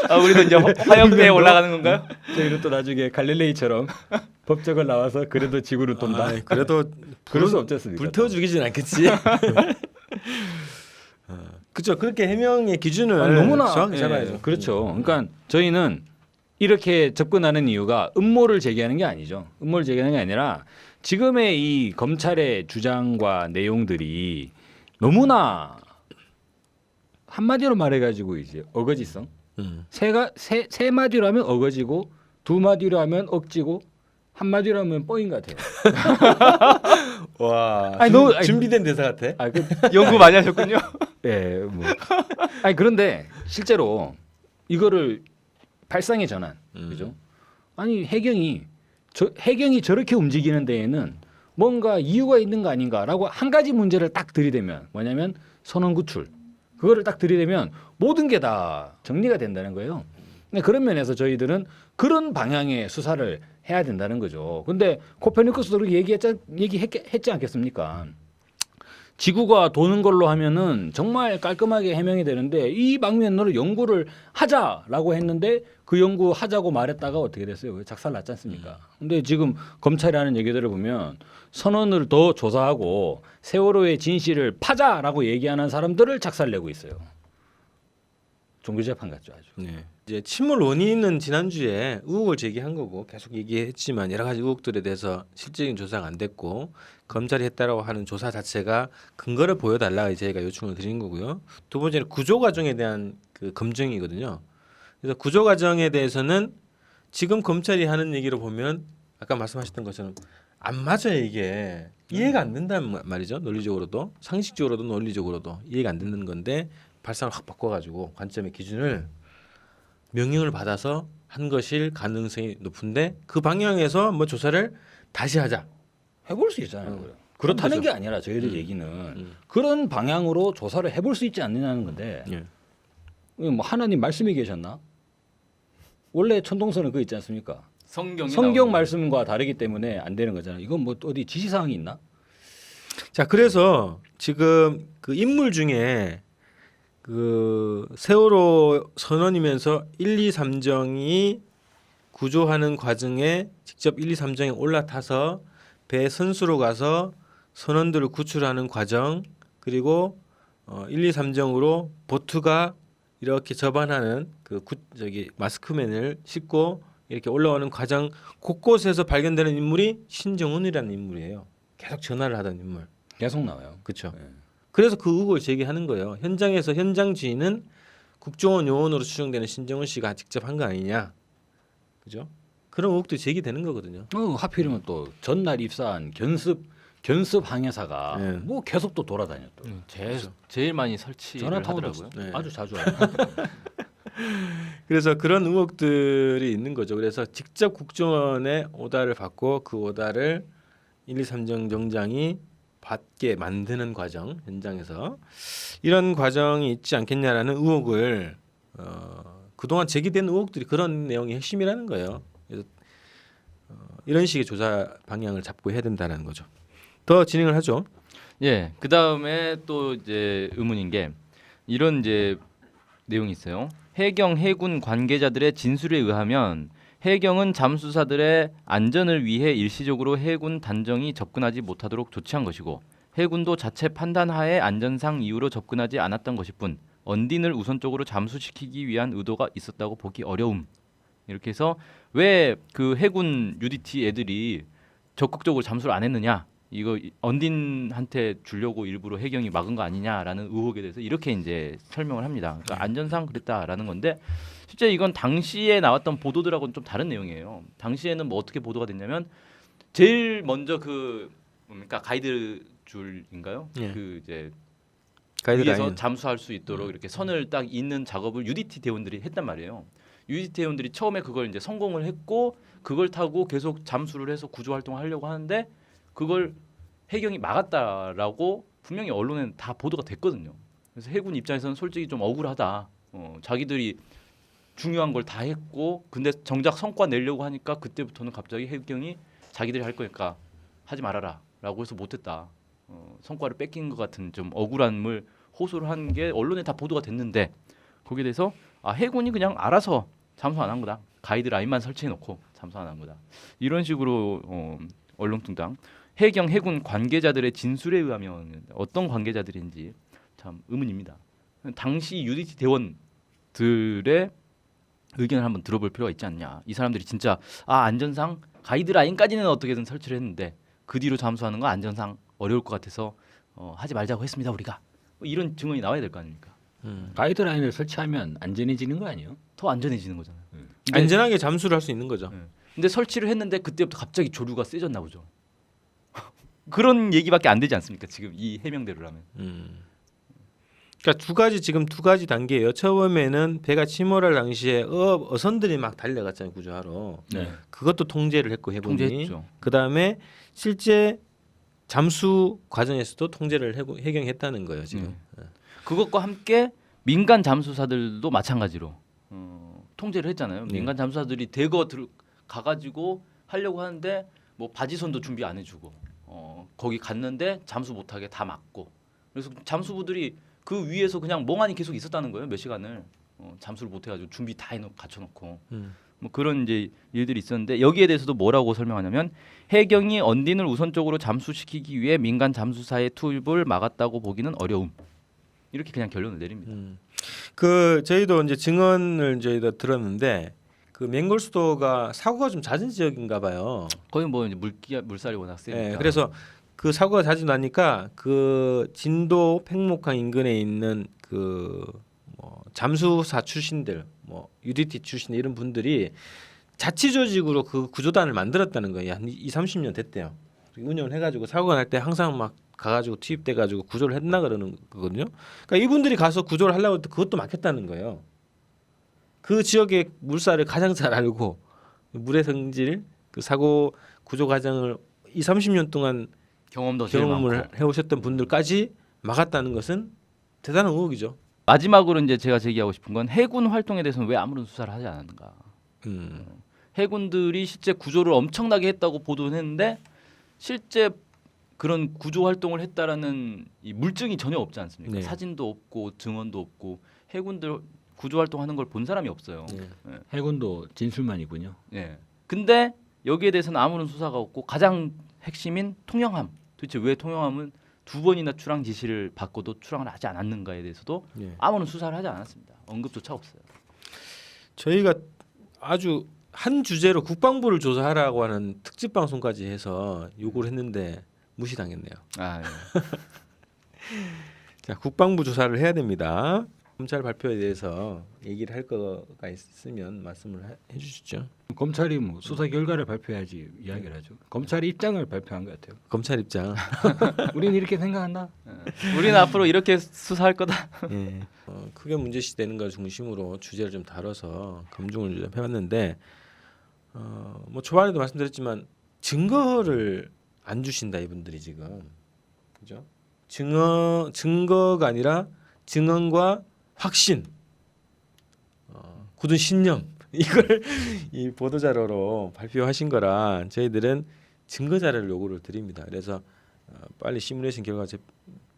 아, 우리도 이제 화형대에 올라가는 건가요? 저희도 또 나중에 갈릴레이처럼 법적을 나와서 그래도 지구를 돈다. 아, 그래도 그럴 수 없지 않습니까? 불태워 죽이진 않겠지. 그렇죠. 그렇게 해명의 기준을 아니, 너무나 정확히 예, 잡아야죠. 그렇죠. 그러니까 저희는 이렇게 접근하는 이유가 음모를 제기하는 게 아니죠. 음모를 제기하는 게 아니라 지금의 이 검찰의 주장과 내용들이 너무나 한마디로 말해가지고 이제 어거지성. 세 마디로 하면 어거지고 두 마디로 하면 억지고 한마디로 하면 뻥인 것 같아요. 와, 아니, 너- 준비된 대사 같아. 아, 그, 연구 많이 하셨군요. 예, 뭐. 아니 그런데 실제로 이거를 발상의 전환, 그죠? 아니 해경이 저렇게 움직이는 데에는 뭔가 이유가 있는 거 아닌가라고 한 가지 문제를 딱 들이대면 뭐냐면 선원 구출 그거를 딱 들이대면 모든 게 다 정리가 된다는 거예요. 근데 그런 면에서 저희들은 그런 방향의 수사를 해야 된다는 거죠. 근데 코페르니쿠스도 그렇게 얘기했지 않겠습니까? 지구가 도는 걸로 하면은 정말 깔끔하게 해명이 되는데 이 방면으로 연구를 하자라고 했는데 그 연구 하자고 말했다가 어떻게 됐어요? 작살 났지 않습니까? 근데 지금 검찰이 하는 얘기들을 보면 선원을 더 조사하고 세월호의 진실을 파자라고 얘기하는 사람들을 작살내고 있어요. 종교재판 같죠 아주. 네. 이제 침몰 원인은 지난주에 의혹을 제기한 거고 계속 얘기했지만 여러 가지 의혹들에 대해서 실질적인 조사가 안 됐고 검찰이 했다라고 하는 조사 자체가 근거를 보여달라 저희가 요청을 드린 거고요. 두 번째는 구조 과정에 대한 그 검증이거든요. 그래서 구조 과정에 대해서는 지금 검찰이 하는 얘기를 보면 아까 말씀하셨던 것처럼 안 맞아요 이게 이해가 안 된다는 말이죠. 논리적으로도 상식적으로도 논리적으로도 이해가 안 되는 건데 발상을 확 바꿔가지고 관점의 기준을 명령을 받아서 한 것일 가능성이 높은데 그 방향에서 뭐 조사를 다시 하자. 해볼 수 있잖아요. 그렇다는 거죠. 게 아니라 저희들 얘기는 그런 방향으로 조사를 해볼 수 있지 않느냐는 건데 예. 뭐 하나님 말씀이 계셨나? 원래 천동설은 그거 있지 않습니까? 성경 성경 말씀과 다르기 때문에 안 되는 거잖아요. 이건 뭐 어디 지시사항이 있나? 자 그래서 지금 그 인물 중에 그 세월호 선원이면서 1, 2, 3정이 구조하는 과정에 직접 1, 2, 3정에 올라타서 배 선수로 가서 선원들을 구출하는 과정 그리고 1, 2, 3정으로 보트가 이렇게 접안하는 그 저기 마스크맨을 싣고 이렇게 올라오는 과정 곳곳에서 발견되는 인물이 신정훈이라는 인물이에요. 계속 전화를 하던 인물. 계속 나와요. 그렇죠. 네. 그래서 그 의혹을 제기하는 거예요. 현장에서 현장 지휘는 국정원 요원으로 추정되는 신정훈 씨가 직접 한 거 아니냐, 그죠? 그런 의혹도 제기되는 거거든요. 하필이면 또 전날 입사한 견습 항해사가 네. 뭐 계속 또 돌아다녔 또. 제일 많이 설치를 전화 타고도 하더라고요. 네. 아주 자주 하요. 그래서 그런 의혹들이 있는 거죠. 그래서 직접 국정원의 오다를 받고 그 오다를 1, 2, 3정 정장이 받게 만드는 과정 현장에서 이런 과정이 있지 않겠냐라는 의혹을 그동안 제기된 의혹들이 그런 내용이 핵심이라는 거예요. 그래서 이런 식의 조사 방향을 잡고 해야 된다는 거죠. 더 진행을 하죠. 예, 그 다음에 또 이제 의문인 게 이런 이제 내용이 있어요. 해경 해군 관계자들의 진술에 의하면 해경은 잠수사들의 안전을 위해 일시적으로 해군 단정이 접근하지 못하도록 조치한 것이고 해군도 자체 판단하에 안전상 이유로 접근하지 않았던 것일 뿐 언딘을 우선적으로 잠수시키기 위한 의도가 있었다고 보기 어려움. 이렇게 해서 왜 그 해군 UDT 애들이 적극적으로 잠수를 안 했느냐? 이거 언딘한테 주려고 일부러 해경이 막은 거 아니냐라는 의혹에 대해서 이렇게 이제 설명을 합니다. 그러니까 안전상 그랬다라는 건데 실제 이건 당시에 나왔던 보도들하고는 좀 다른 내용이에요. 당시에는 뭐 어떻게 보도가 됐냐면 제일 먼저 그 뭡니까 가이드 줄인가요? 예. 그 이제 가이드라인. 위에서 잠수할 수 있도록 이렇게 선을 딱 잇는 작업을 UDT 대원들이 했단 말이에요. UDT 대원들이 처음에 그걸 이제 성공을 했고 그걸 타고 계속 잠수를 해서 구조 활동을 하려고 하는데 그걸 해경이 막았다라고 분명히 언론에는 다 보도가 됐거든요. 그래서 해군 입장에서는 솔직히 좀 억울하다. 자기들이 중요한 걸 다 했고 근데 정작 성과 내려고 하니까 그때부터는 갑자기 해경이 자기들이 할 거니까 하지 말아라라고 해서 못했다. 성과를 뺏긴 것 같은 좀 억울함을 호소를 한 게 언론에 다 보도가 됐는데 거기에 대해서 해군이 그냥 알아서 잠수 안 한 거다. 가이드라인만 설치해놓고 잠수 안 한 거다. 이런 식으로 얼렁뚱땅 해경 해군 관계자들의 진술에 의하면 어떤 관계자들인지 참 의문입니다. 당시 UDT 대원들의 의견을 한번 들어볼 필요가 있지 않냐. 이 사람들이 진짜 안전상 가이드라인까지는 어떻게든 설치를 했는데 그 뒤로 잠수하는 거 안전상 어려울 것 같아서 하지 말자고 했습니다 우리가. 이런 증언이 나와야 될 거 아닙니까? 가이드라인을 설치하면 안전해지는 거 아니에요? 더 안전해지는 거잖아요. 안전하게 잠수를 할 수 있는 거죠. 근데 설치를 했는데 그때부터 갑자기 조류가 세졌나 보죠. 그런 얘기밖에 안 되지 않습니까? 지금 이 해명대로라면. 그러니까 두 가지 단계예요. 처음에는 배가 침몰할 당시에 어선들이 막 달려갔잖아요, 구조하러. 네. 그것도 통제를 했고 해군이. 통제했죠. 그다음에 실제 잠수 과정에서도 통제를 해경했다는 거예요, 지금. 그것과 함께 민간 잠수사들도 마찬가지로 통제를 했잖아요. 네. 민간 잠수사들이 대거 가가지고 하려고 하는데 뭐 바지선도 준비 안 해주고 거기 갔는데 잠수 못하게 다 막고 그래서 잠수부들이 그 위에서 그냥 멍하니 계속 있었다는 거예요. 몇 시간을 잠수를 못해가지고 준비 다 해놓고 갖춰놓고 뭐 그런 이제 일들이 있었는데 여기에 대해서도 뭐라고 설명하냐면 해경이 언딘을 우선적으로 잠수시키기 위해 민간 잠수사의 투입을 막았다고 보기는 어려움. 이렇게 그냥 결론을 내립니다. 그 저희도 이제 증언을 저희도 들었는데 그 맹골수도가 사고가 좀 잦은 지역인가 봐요. 거의 뭐 이제 물살이 워낙 세니까. 네, 그래서 그 사고가 자주 나니까 그 진도 팽목항 인근에 있는 뭐 잠수사 출신들, 뭐 UDT 출신 이런 분들이 자치 조직으로 그 구조단을 만들었다는 거예요. 한 20-30년 됐대요. 운영을 해가지고 사고가 날 때 항상 막 가가지고 투입돼가지고 구조를 했나 그러는 거거든요. 그러니까 이분들이 가서 구조를 하려고 할 때 그것도 막혔다는 거예요. 그 지역의 물살을 가장 잘 알고 물의 성질, 그 사고 구조 과정을 20-30년 동안 경험도 제일 많고. 경험을 해오셨던 분들까지 막았다는 것은 대단한 의혹이죠. 마지막으로 이제 제가 제기하고 싶은 건 해군 활동에 대해서는 왜 아무런 수사를 하지 않았는가. 해군들이 실제 구조를 엄청나게 했다고 보도는 했는데 실제 그런 구조 활동을 했다라는 이 물증이 전혀 없지 않습니까? 네. 사진도 없고 증언도 없고 해군들 구조 활동하는 걸 본 사람이 없어요. 네. 해군도 진술만이군요. 예. 근데 여기에 대해서는 아무런 수사가 없고 가장 핵심인 통영함. 도대체 왜 통영함은 2번이나 출항 지시를 받고도 출항을 하지 않았는가에 대해서도 네. 아무런 수사를 하지 않았습니다. 언급조차 없어요. 저희가 아주 한 주제로 국방부를 조사하라고 하는 특집 방송까지 해서 요구를 했는데 무시당했네요. 아, 예. 자, 국방부 조사를 해야 됩니다. 검찰 발표에 대해서 얘기를 할 거가 있으면 말씀을 해주시죠. 검찰이 뭐 수사 결과를 발표해야지 이야기를 하죠. 검찰이 입장을 발표한 것 같아요. 검찰 입장. 우리는 이렇게 생각한다. 우리는 앞으로 이렇게 수사할 거다. 예. 크게 문제시되는 걸 중심으로 주제를 좀 다뤄서 검증을 좀 해봤는데 뭐 초반에도 말씀드렸지만 증거를 안 주신다 이분들이 지금 그죠? 증거가 아니라 증언과 확신, 굳은 신념 이걸 이 보도 자료로 발표하신 거라 저희들은 증거 자료를 요구를 드립니다. 그래서 빨리 시뮬레이션 결과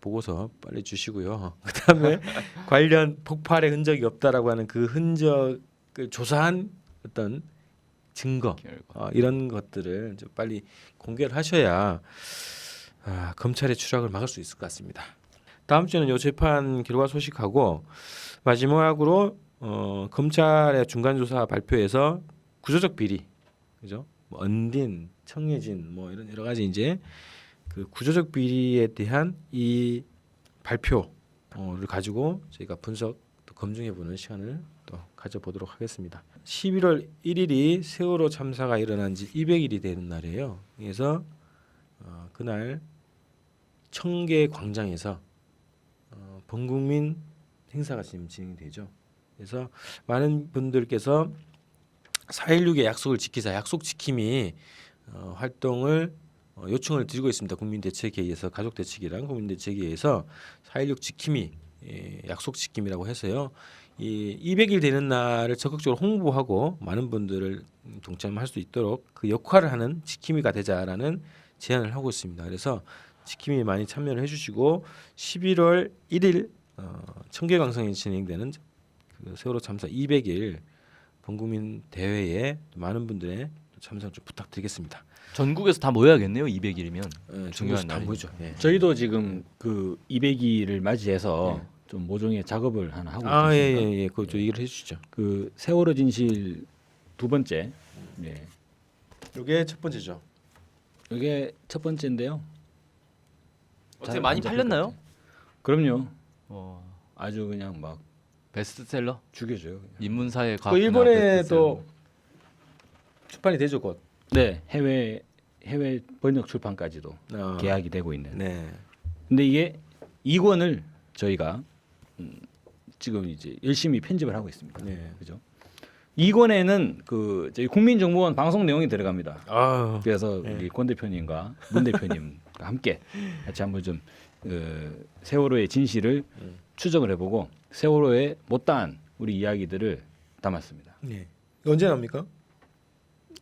보고서 빨리 주시고요. 그다음에 관련 폭발의 흔적이 없다라고 하는 그 흔적을 조사한 어떤 증거 이런 것들을 좀 빨리 공개를 하셔야 검찰의 추락을 막을 수 있을 것 같습니다. 다음 주에는 요 재판 결과 소식하고 마지막으로 검찰의 중간 조사 발표에서 구조적 비리, 그죠? 뭐 언딘, 청해진 뭐 이런 여러 가지 이제 그 구조적 비리에 대한 이 발표를 가지고 저희가 분석 또 검증해보는 시간을 또 가져보도록 하겠습니다. 11월 1일이 세월호 참사가 일어난 지 200일이 되는 날이에요. 그래서 그날 청계 광장에서 범국민 행사가 지금 진행되죠. 그래서 많은 분들께서 4.16의 약속을 지키자, 약속 지킴이 활동을 요청을 드리고 있습니다. 국민대책회의에서 가족대책이랑 국민대책회의에서 4.16 지킴이 약속 지킴이라고 해서요. 이 200일 되는 날을 적극적으로 홍보하고 많은 분들을 동참할 수 있도록 그 역할을 하는 지킴이가 되자라는 제안을 하고 있습니다. 그래서 지킴이 많이 참여를 해주시고 11월 1일 청계광성에 진행되는 그 세월호 참사 200일 범국민 대회에 많은 분들의 참석 좀 부탁드리겠습니다. 전국에서 다 모여야겠네요. 200일이면 중요한 날이니까. 모이죠. 예. 저희도 지금 그 200일을 맞이해서 좀 모종의 작업을 하나 하고 있습니다. 예예예. 그거 좀 얘기를 해주시죠. 그 세월호 진실 두 번째. 예. 이게 첫 번째죠. 이게 첫 번째인데요. 어떻게 잘 많이 안 잡힐 팔렸나요? 것 같아요. 그럼요. 어, 아주 그냥 막 베스트셀러? 죽여줘요. 그냥. 인문사의 과학. 그 일본에도 출판이 되죠 곧. 네, 해외 번역 출판까지도 어. 계약이 되고 있는. 네. 근데 이게 2권을 저희가 지금 이제 열심히 편집을 하고 있습니다. 네. 그죠? 2권에는 그 저희 국민정보원 방송 내용이 들어갑니다. 아. 그래서 네. 우리 권 대표님과 문 대표님과 함께 같이 한번 좀 세월호의 진실을 추적을 해보고 세월호의 못다한 우리 이야기들을 담았습니다. 네. 언제 나옵니까?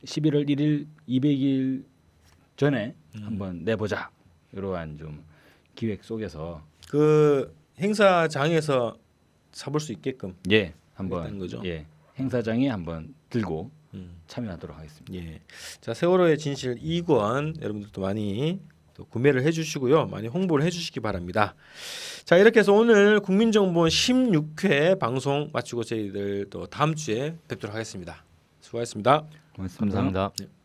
11월 1일 200일 전에 한번 내보자. 이러한 좀 기획 속에서 그 행사장에서 사볼 수 있게끔. 예 하겠다는 한번 거죠? 예 행사장에 한번 들고 음. 참여하도록 하겠습니다. 예. 자, 세월호의 진실 2권 여러분들도 많이 또 구매를 해주시고요. 많이 홍보를 해주시기 바랍니다. 자, 이렇게 해서 오늘 국민정보원 16회 방송 마치고 저희들 또 다음 주에 뵙도록 하겠습니다. 수고하셨습니다. 고맙습니다. 감사합니다. 네.